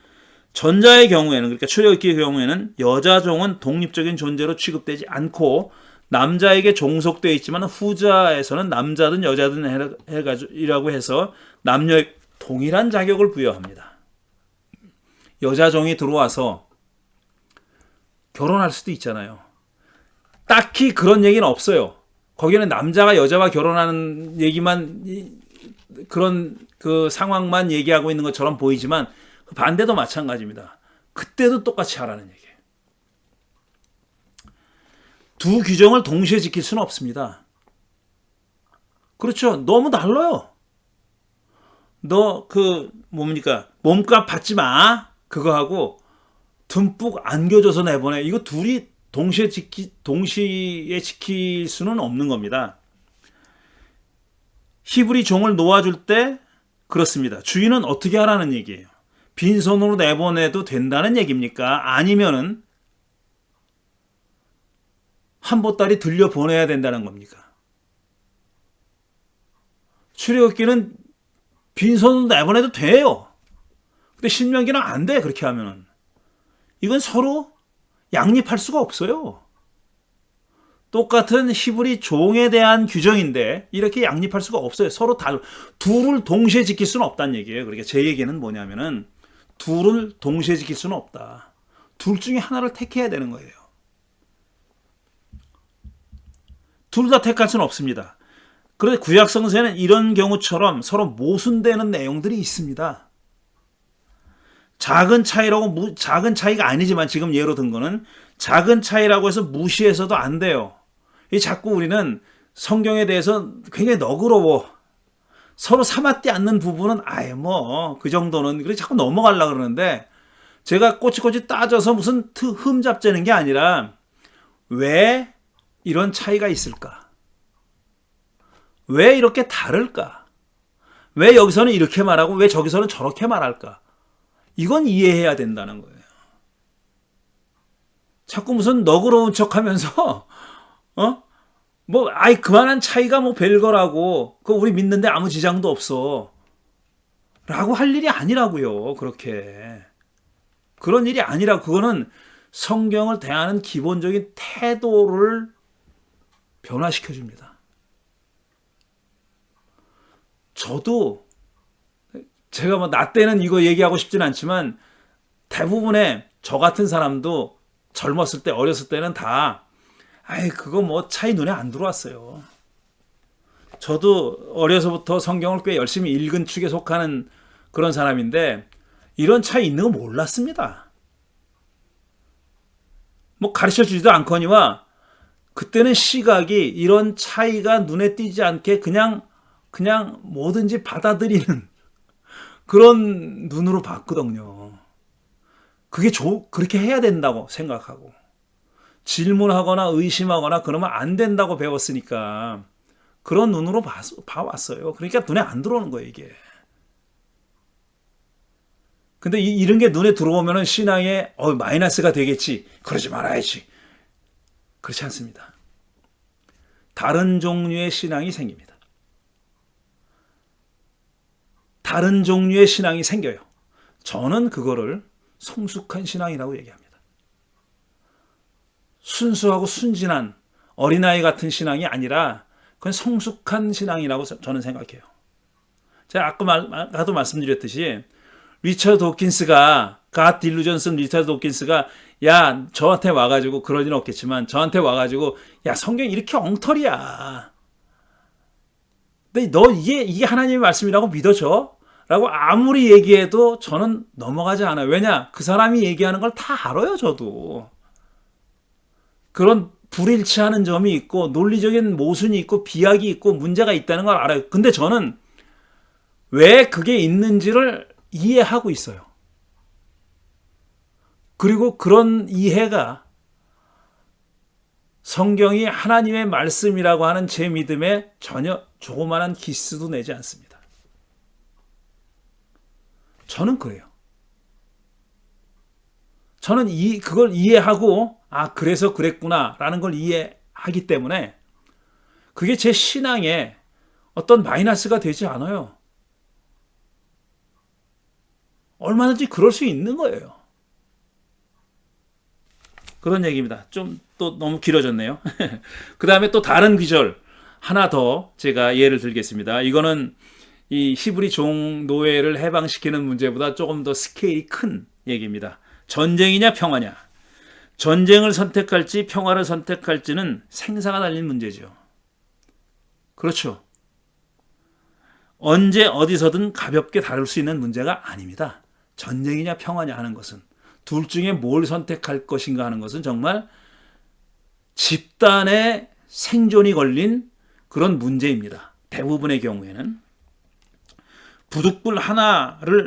전자의 경우에는 그러니까 출애굽기의 경우에는 여자 종은 독립적인 존재로 취급되지 않고 남자에게 종속되어 있지만 후자에서는 남자든 여자든 이라고 해서 남녀의 동일한 자격을 부여합니다. 여자 종이 들어와서 결혼할 수도 있잖아요. 딱히 그런 얘기는 없어요. 거기는 남자가 여자와 결혼하는 얘기만 그런 그 상황만 얘기하고 있는 것처럼 보이지만 반대도 마찬가지입니다. 그때도 똑같이 하라는 얘기예요. 두 규정을 동시에 지킬 수는 없습니다. 그렇죠. 너무 달라요. 너 몸값 받지 마. 그거 하고 듬뿍 안겨줘서 내보내. 이거 둘이 동시에 지킬 수는 없는 겁니다. 히브리 종을 놓아줄 때 그렇습니다. 주인은 어떻게 하라는 얘기예요? 빈손으로 내보내도 된다는 얘기입니까? 아니면은 한 보따리 들려 보내야 된다는 겁니까? 출애굽기는 빈손으로 내보내도 돼요. 근데 신명기는 안 돼. 그렇게 하면은 이건 서로 양립할 수가 없어요. 똑같은 히브리 종에 대한 규정인데 이렇게 양립할 수가 없어요. 서로 둘을 동시에 지킬 수는 없다는 얘기예요. 그러니까 제 얘기는 뭐냐면은 둘을 동시에 지킬 수는 없다. 둘 중에 하나를 택해야 되는 거예요. 둘 다 택할 수는 없습니다. 그런데 구약성서에는 이런 경우처럼 서로 모순되는 내용들이 있습니다. 작은 차이가 아니지만 지금 예로 든 거는 작은 차이라고 해서 무시해서도 안 돼요. 자꾸 우리는 성경에 대해서 굉장히 너그러워. 서로 삼았지 않는 부분은 아예 그 정도는 그래 자꾸 넘어가려고 그러는데 제가 꼬치꼬치 따져서 무슨 흠 잡자는 게 아니라 왜 이런 차이가 있을까? 왜 이렇게 다를까? 왜 여기서는 이렇게 말하고 왜 저기서는 저렇게 말할까? 이건 이해해야 된다는 거예요. 자꾸 무슨 너그러운 척하면서 그만한 차이가 별거라고 그거 우리 믿는데 아무 지장도 없어 라고 할 일이 아니라고요. 그렇게 그런 일이 아니라 그거는 성경을 대하는 기본적인 태도를 변화시켜 줍니다. 저도 제가 나 때는 이거 얘기하고 싶진 않지만 대부분의 저 같은 사람도 젊었을 때 어렸을 때는 다 그거 차이 눈에 안 들어왔어요. 저도 어려서부터 성경을 꽤 열심히 읽은 축에 속하는 그런 사람인데 이런 차이 있는 거 몰랐습니다. 가르쳐 주지도 않거니와 그때는 시각이 이런 차이가 눈에 띄지 않게 그냥 뭐든지 받아들이는 그런 눈으로 봤거든요. 그게 그렇게 해야 된다고 생각하고 질문하거나 의심하거나 그러면 안 된다고 배웠으니까 그런 눈으로 봐왔어요. 그러니까 눈에 안 들어오는 거예요, 이게. 근데 이런 게 눈에 들어오면은 신앙에 마이너스가 되겠지. 그러지 말아야지. 그렇지 않습니다. 다른 종류의 신앙이 생깁니다. 다른 종류의 신앙이 생겨요. 저는 그거를 성숙한 신앙이라고 얘기합니다. 순수하고 순진한 어린아이 같은 신앙이 아니라 그건 성숙한 신앙이라고 저는 생각해요. 제가 아까도 말씀드렸듯이 리처드 도킨스가 갓 딜루전 쓴 리처드 도킨스가 야 저한테 와가지고 그럴 리는 없겠지만 저한테 와가지고 야 성경 이렇게 엉터리야. 근데 너 이게 하나님의 말씀이라고 믿어줘? 라고 아무리 얘기해도 저는 넘어가지 않아요. 왜냐? 그 사람이 얘기하는 걸 다 알아요, 저도. 그런 불일치하는 점이 있고 논리적인 모순이 있고 비약이 있고 문제가 있다는 걸 알아요. 근데 저는 왜 그게 있는지를 이해하고 있어요. 그리고 그런 이해가 성경이 하나님의 말씀이라고 하는 제 믿음에 전혀 조그마한 기스도 내지 않습니다. 저는 그래요. 저는 그걸 이해하고 그래서 그랬구나라는 걸 이해하기 때문에 그게 제 신앙에 어떤 마이너스가 되지 않아요. 얼마든지 그럴 수 있는 거예요. 그런 얘기입니다. 좀 또 너무 길어졌네요. 그 다음에 또 다른 귀절 하나 더 제가 예를 들겠습니다. 이거는 이 히브리 종 노예를 해방시키는 문제보다 조금 더 스케일이 큰 얘기입니다. 전쟁이냐 평화냐. 전쟁을 선택할지 평화를 선택할지는 생사가 달린 문제죠. 그렇죠. 언제 어디서든 가볍게 다룰 수 있는 문제가 아닙니다. 전쟁이냐 평화냐 하는 것은 둘 중에 뭘 선택할 것인가 하는 것은 정말 집단의 생존이 걸린 그런 문제입니다. 대부분의 경우에는 부득불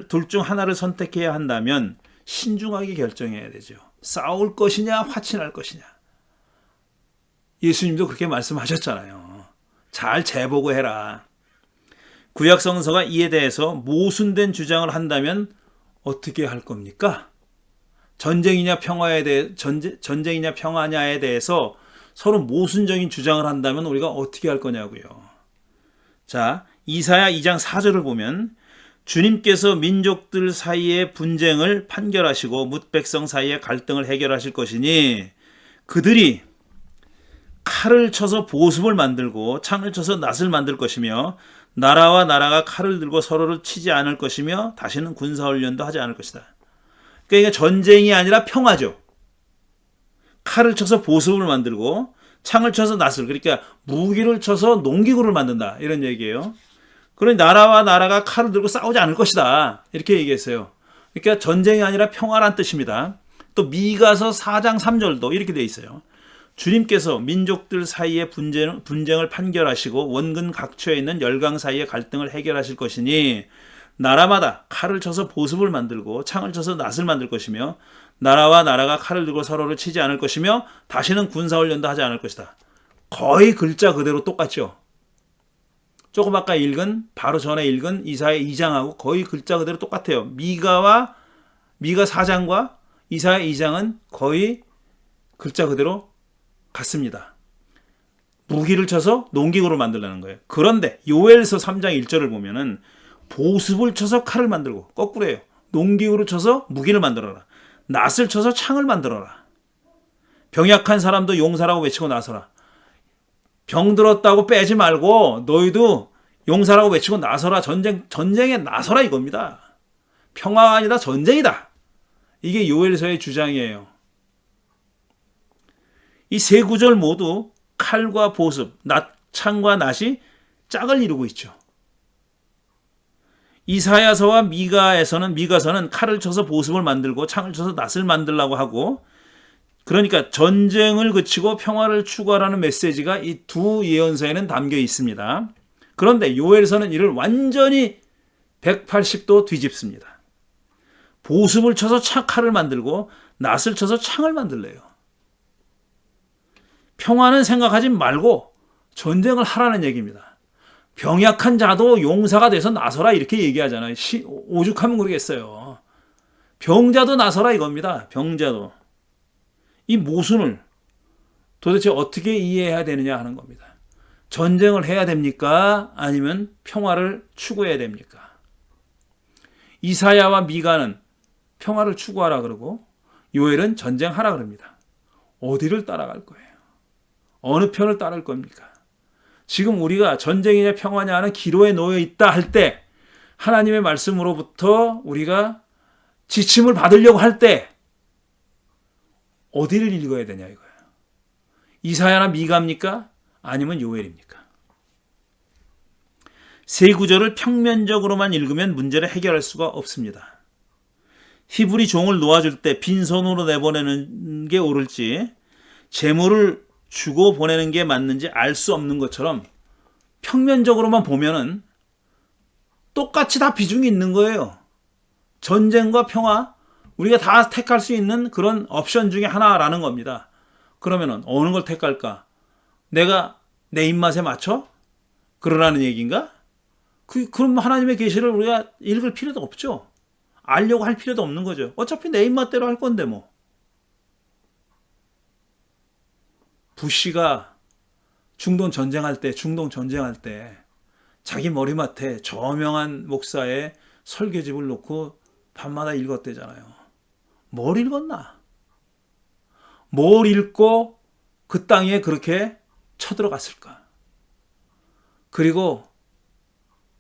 둘 중 하나를 선택해야 한다면 신중하게 결정해야 되죠. 싸울 것이냐 화친할 것이냐. 예수님도 그렇게 말씀하셨잖아요. 잘 재보고 해라. 구약성서가 이에 대해서 모순된 주장을 한다면 어떻게 할 겁니까? 전쟁이냐 평화냐에 대해서 서로 모순적인 주장을 한다면 우리가 어떻게 할 거냐고요. 자, 이사야 2장 4절을 보면 주님께서 민족들 사이의 분쟁을 판결하시고 뭇백성 사이의 갈등을 해결하실 것이니 그들이 칼을 쳐서 보습을 만들고 창을 쳐서 낫을 만들 것이며 나라와 나라가 칼을 들고 서로를 치지 않을 것이며 다시는 군사훈련도 하지 않을 것이다. 그러니까 전쟁이 아니라 평화죠. 칼을 쳐서 보습을 만들고 창을 쳐서 낫을, 그러니까 무기를 쳐서 농기구를 만든다 이런 얘기예요. 그러니 나라와 나라가 칼을 들고 싸우지 않을 것이다 이렇게 얘기했어요. 그러니까 전쟁이 아니라 평화란 뜻입니다. 또 미가서 4장 3절도 이렇게 돼 있어요. 주님께서 민족들 사이의 분쟁을 판결하시고 원근 각처에 있는 열강 사이의 갈등을 해결하실 것이니 나라마다 칼을 쳐서 보습을 만들고 창을 쳐서 낫을 만들 것이며 나라와 나라가 칼을 들고 서로를 치지 않을 것이며 다시는 군사훈련도 하지 않을 것이다. 거의 글자 그대로 똑같죠. 조금 아까 바로 전에 읽은 이사야 2장하고 거의 글자 그대로 똑같아요. 미가 4장과 이사야 2장은 거의 글자 그대로 같습니다. 무기를 쳐서 농기구로 만들라는 거예요. 그런데 요엘서 3장 1절을 보면은 보습을 쳐서 칼을 만들고 거꾸로예요. 농기구를 쳐서 무기를 만들어라. 낫을 쳐서 창을 만들어라. 병약한 사람도 용사라고 외치고 나서라. 병 들었다고 빼지 말고 너희도 용사라고 외치고 나서라. 전쟁에 나서라 이겁니다. 평화가 아니다 전쟁이다. 이게 요엘서의 주장이에요. 이 세 구절 모두 칼과 보습, 창과 낫이 짝을 이루고 있죠. 이사야서와 미가서는 칼을 쳐서 보습을 만들고 창을 쳐서 낫을 만들라고 하고, 그러니까 전쟁을 그치고 평화를 추구하라는 메시지가 이 두 예언서에는 담겨 있습니다. 그런데 요엘서는 이를 완전히 180도 뒤집습니다. 보습을 쳐서 칼을 만들고 낫을 쳐서 창을 만들래요. 평화는 생각하지 말고 전쟁을 하라는 얘기입니다. 병약한 자도 용사가 돼서 나서라 이렇게 얘기하잖아요. 오죽하면 모르겠어요. 병자도 나서라 이겁니다. 병자도. 이 모순을 도대체 어떻게 이해해야 되느냐 하는 겁니다. 전쟁을 해야 됩니까? 아니면 평화를 추구해야 됩니까? 이사야와 미가는 평화를 추구하라 그러고 요엘은 전쟁하라 그럽니다. 어디를 따라갈 거예요? 어느 편을 따를 겁니까? 지금 우리가 전쟁이냐 평화냐 하는 기로에 놓여 있다 할 때 하나님의 말씀으로부터 우리가 지침을 받으려고 할 때 어디를 읽어야 되냐 이거예요. 이사야나 미가입니까? 아니면 요엘입니까? 세 구절을 평면적으로만 읽으면 문제를 해결할 수가 없습니다. 히브리 종을 놓아줄 때 빈손으로 내보내는 게 옳을지 재물을 주고 보내는 게 맞는지 알 수 없는 것처럼 평면적으로만 보면은 똑같이 다 비중이 있는 거예요. 전쟁과 평화, 우리가 다 택할 수 있는 그런 옵션 중에 하나라는 겁니다. 그러면은 어느 걸 택할까? 내가 내 입맛에 맞춰? 그러라는 얘기인가? 그럼 하나님의 계시를 우리가 읽을 필요도 없죠. 알려고 할 필요도 없는 거죠. 어차피 내 입맛대로 할 건데 뭐. 부시가 중동 전쟁할 때 자기 머리맡에 저명한 목사의 설계집을 놓고 밤마다 읽었대잖아요. 뭘 읽었나? 뭘 읽고 그 땅에 그렇게 쳐들어갔을까? 그리고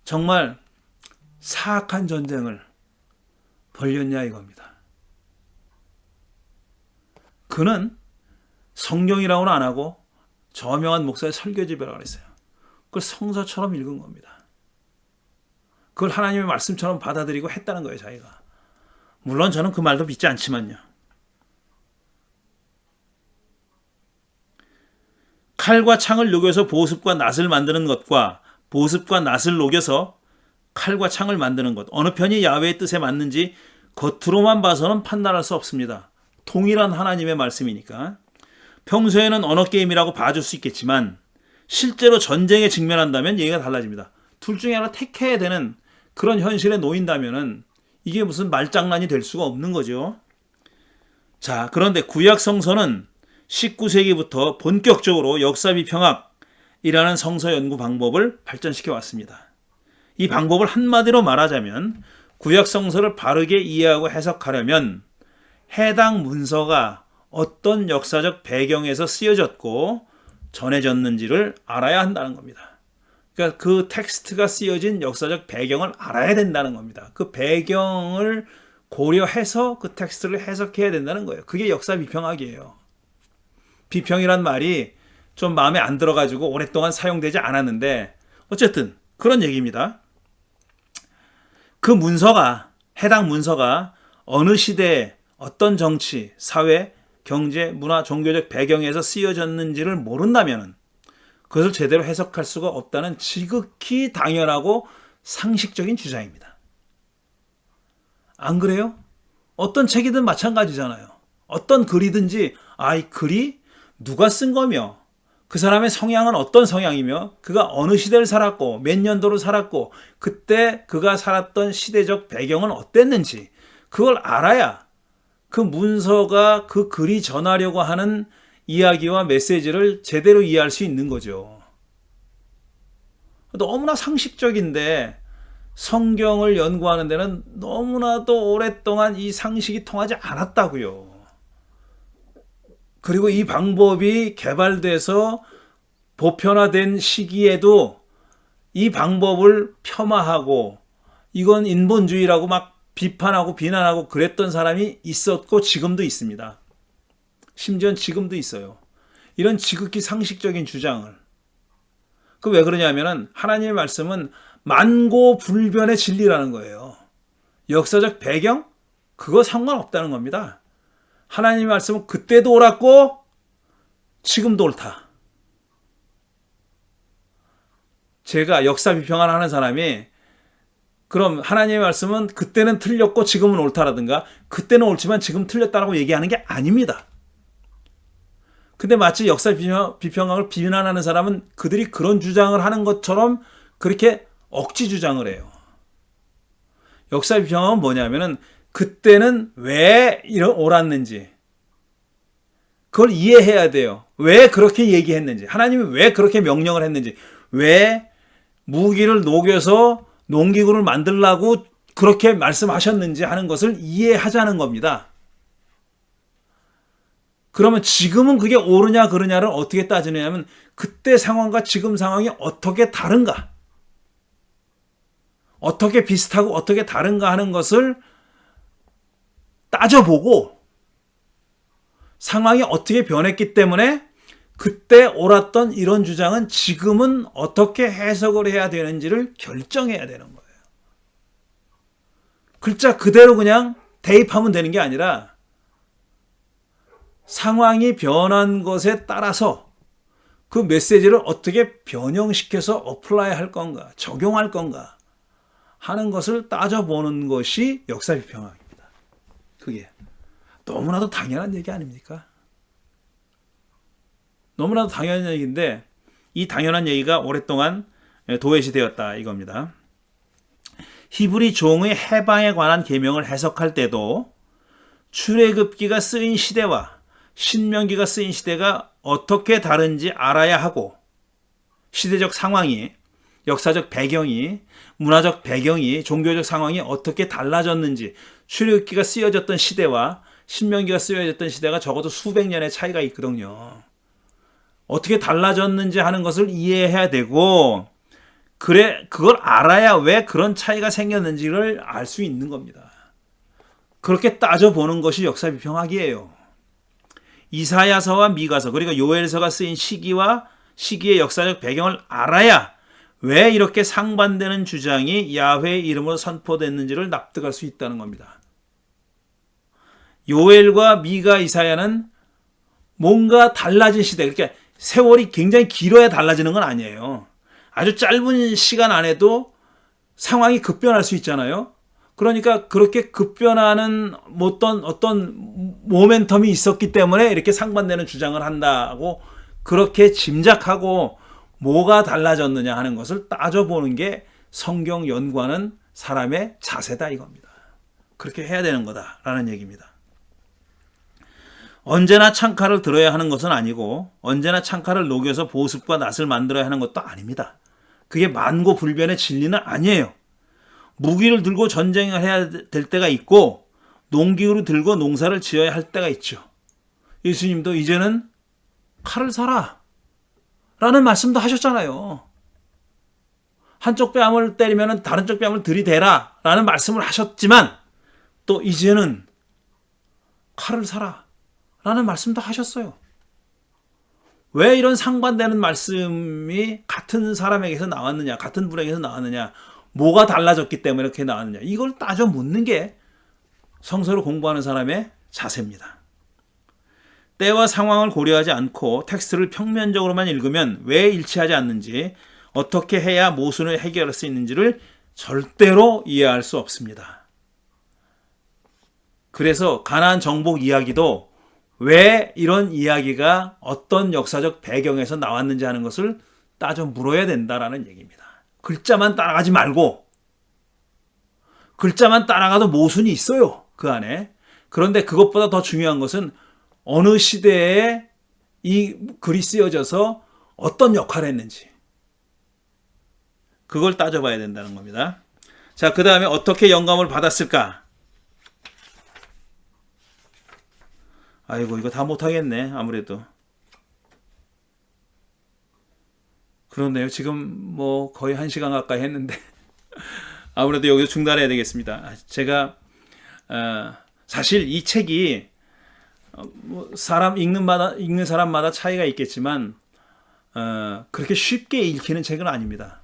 정말 사악한 전쟁을 벌였냐 이겁니다. 그는 성경이라고는 안 하고 저명한 목사의 설교집이라고 그랬어요. 그걸 성서처럼 읽은 겁니다. 그걸 하나님의 말씀처럼 받아들이고 했다는 거예요, 자기가. 물론 저는 그 말도 믿지 않지만요. 칼과 창을 녹여서 보습과 낫을 만드는 것과 보습과 낫을 녹여서 칼과 창을 만드는 것, 어느 편이 야훼의 뜻에 맞는지 겉으로만 봐서는 판단할 수 없습니다. 동일한 하나님의 말씀이니까. 평소에는 언어 게임이라고 봐줄 수 있겠지만 실제로 전쟁에 직면한다면 얘기가 달라집니다. 둘 중에 하나 택해야 되는 그런 현실에 놓인다면은 이게 무슨 말장난이 될 수가 없는 거죠. 자, 그런데 구약 성서는 19세기부터 본격적으로 역사 비평학이라는 성서 연구 방법을 발전시켜 왔습니다. 이 방법을 한마디로 말하자면 구약 성서를 바르게 이해하고 해석하려면 해당 문서가 어떤 역사적 배경에서 쓰여졌고 전해졌는지를 알아야 한다는 겁니다. 그러니까 그 텍스트가 쓰여진 역사적 배경을 알아야 된다는 겁니다. 그 배경을 고려해서 그 텍스트를 해석해야 된다는 거예요. 그게 역사 비평학이에요. 비평이란 말이 좀 마음에 안 들어가지고 오랫동안 사용되지 않았는데 어쨌든 그런 얘기입니다. 그 문서가, 해당 문서가 어느 시대에 어떤 정치, 사회, 경제, 문화, 종교적 배경에서 쓰여졌는지를 모른다면 그것을 제대로 해석할 수가 없다는 지극히 당연하고 상식적인 주장입니다. 안 그래요? 어떤 책이든 마찬가지잖아요. 어떤 글이든지 이 글이 누가 쓴 거며 그 사람의 성향은 어떤 성향이며 그가 어느 시대를 살았고 몇 년도를 살았고 그때 그가 살았던 시대적 배경은 어땠는지 그걸 알아야 그 문서가 그 글이 전하려고 하는 이야기와 메시지를 제대로 이해할 수 있는 거죠. 너무나 상식적인데 성경을 연구하는 데는 너무나도 오랫동안 이 상식이 통하지 않았다고요. 그리고 이 방법이 개발돼서 보편화된 시기에도 이 방법을 폄하하고 이건 인본주의라고 막 비판하고 비난하고 그랬던 사람이 있었고 지금도 있습니다. 심지어 지금도 있어요. 이런 지극히 상식적인 주장을. 그 왜 그러냐면은 하나님의 말씀은 만고불변의 진리라는 거예요. 역사적 배경? 그거 상관없다는 겁니다. 하나님의 말씀은 그때도 옳았고 지금도 옳다. 제가 역사 비평을 하는 사람이 그럼 하나님의 말씀은 그때는 틀렸고 지금은 옳다라든가 그때는 옳지만 지금 틀렸다라고 얘기하는 게 아닙니다. 근데 마치 역사 비평학을 비난하는 사람은 그들이 그런 주장을 하는 것처럼 그렇게 억지 주장을 해요. 역사 비평학은 뭐냐면은 그때는 왜 옳았는지 그걸 이해해야 돼요. 왜 그렇게 얘기했는지, 하나님이 왜 그렇게 명령을 했는지, 왜 무기를 녹여서 농기구를 만들라고 그렇게 말씀하셨는지 하는 것을 이해하자는 겁니다. 그러면 지금은 그게 옳으냐 그르냐를 어떻게 따지느냐면 그때 상황과 지금 상황이 어떻게 다른가, 어떻게 비슷하고 어떻게 다른가 하는 것을 따져보고 상황이 어떻게 변했기 때문에 그때 옳았던 이런 주장은 지금은 어떻게 해석을 해야 되는지를 결정해야 되는 거예요. 글자 그대로 그냥 대입하면 되는 게 아니라 상황이 변한 것에 따라서 그 메시지를 어떻게 변형시켜서 어플라이 할 건가, 적용할 건가 하는 것을 따져보는 것이 역사 비평학입니다. 그게 너무나도 당연한 얘기 아닙니까? 너무나도 당연한 얘기인데 이 당연한 얘기가 오랫동안 도외시되었다 이겁니다. 히브리 종의 해방에 관한 계명을 해석할 때도 출애굽기가 쓰인 시대와 신명기가 쓰인 시대가 어떻게 다른지 알아야 하고 시대적 상황이, 역사적 배경이, 문화적 배경이, 종교적 상황이 어떻게 달라졌는지, 출애굽기가 쓰여졌던 시대와 신명기가 쓰여졌던 시대가 적어도 수백 년의 차이가 있거든요. 어떻게 달라졌는지 하는 것을 이해해야 되고 그걸 알아야 왜 그런 차이가 생겼는지를 알 수 있는 겁니다. 그렇게 따져보는 것이 역사 비평학이에요. 이사야서와 미가서 그리고 요엘서가 쓰인 시기와 시기의 역사적 배경을 알아야 왜 이렇게 상반되는 주장이 야훼의 이름으로 선포됐는지를 납득할 수 있다는 겁니다. 요엘과 미가, 이사야는 뭔가 달라진 시대, 그러니까 세월이 굉장히 길어야 달라지는 건 아니에요. 아주 짧은 시간 안에도 상황이 급변할 수 있잖아요. 그러니까 그렇게 급변하는 어떤 모멘텀이 있었기 때문에 이렇게 상반되는 주장을 한다고 그렇게 짐작하고 뭐가 달라졌느냐 하는 것을 따져보는 게 성경 연구하는 사람의 자세다 이겁니다. 그렇게 해야 되는 거다라는 얘기입니다. 언제나 창칼을 들어야 하는 것은 아니고 언제나 창칼을 녹여서 보습과 낫을 만들어야 하는 것도 아닙니다. 그게 만고불변의 진리는 아니에요. 무기를 들고 전쟁을 해야 될 때가 있고 농기구를 들고 농사를 지어야 할 때가 있죠. 예수님도 이제는 칼을 사라 라는 말씀도 하셨잖아요. 한쪽 뺨을 때리면 다른 쪽 뺨을 들이대라 라는 말씀을 하셨지만 또 이제는 칼을 사라 라는 말씀도 하셨어요. 왜 이런 상반되는 말씀이 같은 사람에게서 나왔느냐, 같은 분에게서 나왔느냐, 뭐가 달라졌기 때문에 이렇게 나왔느냐, 이걸 따져 묻는 게 성서를 공부하는 사람의 자세입니다. 때와 상황을 고려하지 않고 텍스트를 평면적으로만 읽으면 왜 일치하지 않는지, 어떻게 해야 모순을 해결할 수 있는지를 절대로 이해할 수 없습니다. 그래서 가나안 정복 이야기도 왜 이런 이야기가 어떤 역사적 배경에서 나왔는지 하는 것을 따져 물어야 된다라는 얘기입니다. 글자만 따라가지 말고, 글자만 따라가도 모순이 있어요, 그 안에. 그런데 그것보다 더 중요한 것은 어느 시대에 이 글이 쓰여져서 어떤 역할을 했는지, 그걸 따져봐야 된다는 겁니다. 자, 그 다음에 어떻게 영감을 받았을까? 아이고, 이거 다 못하겠네, 아무래도. 그렇네요. 지금 뭐 거의 1시간 가까이 했는데 아무래도 여기서 중단해야 되겠습니다. 제가 사실 이 책이 사람 읽는 사람마다 차이가 있겠지만 그렇게 쉽게 읽히는 책은 아닙니다.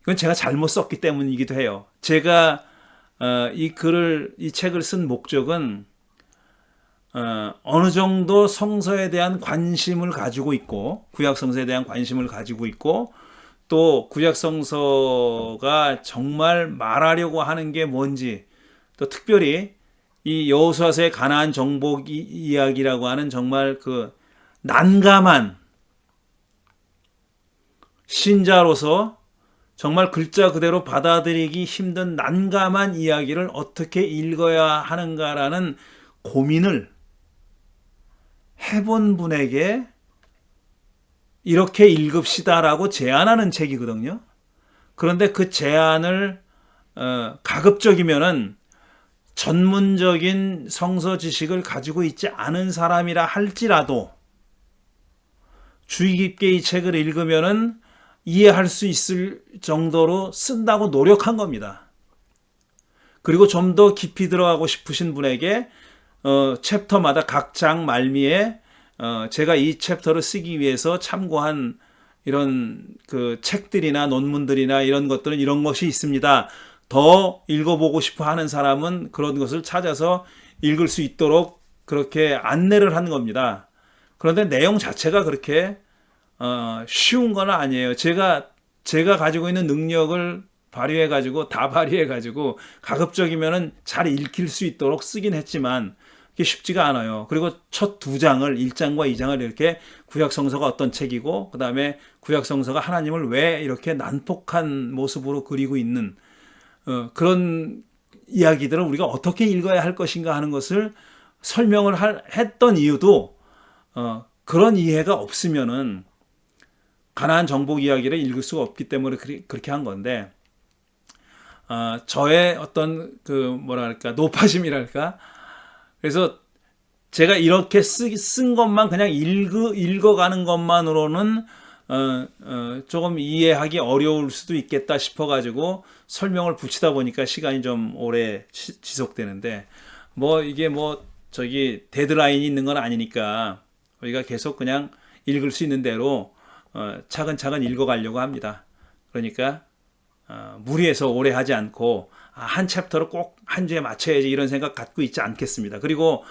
이건 제가 잘못 썼기 때문이기도 해요. 제가 이 책을 쓴 목적은 어느 정도 성서에 대한 관심을 가지고 있고, 구약 성서에 대한 관심을 가지고 있고, 또 구약 성서가 정말 말하려고 하는 게 뭔지, 또 특별히 이 여호수아서의 가나안 정복 이야기라고 하는 정말 그 난감한 신자로서 정말 글자 그대로 받아들이기 힘든 난감한 이야기를 어떻게 읽어야 하는가라는 고민을 해본 분에게 이렇게 읽읍시다라고 제안하는 책이거든요. 그런데 그 제안을 가급적이면은 전문적인 성서 지식을 가지고 있지 않은 사람이라 할지라도 주의 깊게 이 책을 읽으면은 이해할 수 있을 정도로 쓴다고 노력한 겁니다. 그리고 좀 더 깊이 들어가고 싶으신 분에게 챕터마다 각 장 말미에 제가 이 챕터를 쓰기 위해서 참고한 이런 그 책들이나 논문들이나 이런 것들은 이런 것이 있습니다. 더 읽어보고 싶어 하는 사람은 그런 것을 찾아서 읽을 수 있도록 그렇게 안내를 하는 겁니다. 그런데 내용 자체가 그렇게 쉬운 건 아니에요. 제가 가지고 있는 능력을 발휘해가지고 다 발휘해가지고 가급적이면은 잘 읽힐 수 있도록 쓰긴 했지만 그게 쉽지가 않아요. 그리고 첫 두 장을 1장과 2장을 이렇게 구약성서가 어떤 책이고 그 다음에 구약성서가 하나님을 왜 이렇게 난폭한 모습으로 그리고 있는 그런 이야기들을 우리가 어떻게 읽어야 할 것인가 하는 것을 설명을 했던 이유도 그런 이해가 없으면은 가나안 정복 이야기를 읽을 수가 없기 때문에 그렇게 한 건데 저의 어떤 그 뭐랄까 노파심이랄까 그래서 제가 이렇게 쓴 것만 그냥 읽어가는 것만으로는 조금 이해하기 어려울 수도 있겠다 싶어가지고 설명을 붙이다 보니까 시간이 좀 오래 지속되는데 뭐 이게 뭐 저기 데드라인이 있는 건 아니니까 우리가 계속 그냥 읽을 수 있는 대로 차근차근 읽어가려고 합니다. 그러니까 무리해서 오래 하지 않고 한 챕터를 꼭 한 주에 맞춰야지 이런 생각 갖고 있지 않겠습니다. 그리고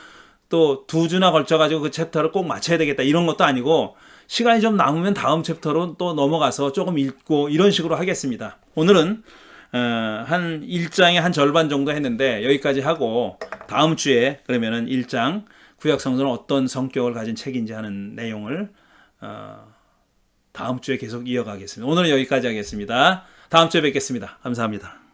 또 2주나 걸쳐가지고 그 챕터를 꼭 맞춰야 되겠다 이런 것도 아니고 시간이 좀 남으면 다음 챕터로 또 넘어가서 조금 읽고 이런 식으로 하겠습니다. 오늘은 한 1장의 한 절반 정도 했는데 여기까지 하고 다음 주에 그러면은 1장 구약성서는 어떤 성격을 가진 책인지 하는 내용을 다음 주에 계속 이어가겠습니다. 오늘은 여기까지 하겠습니다. 다음 주에 뵙겠습니다. 감사합니다.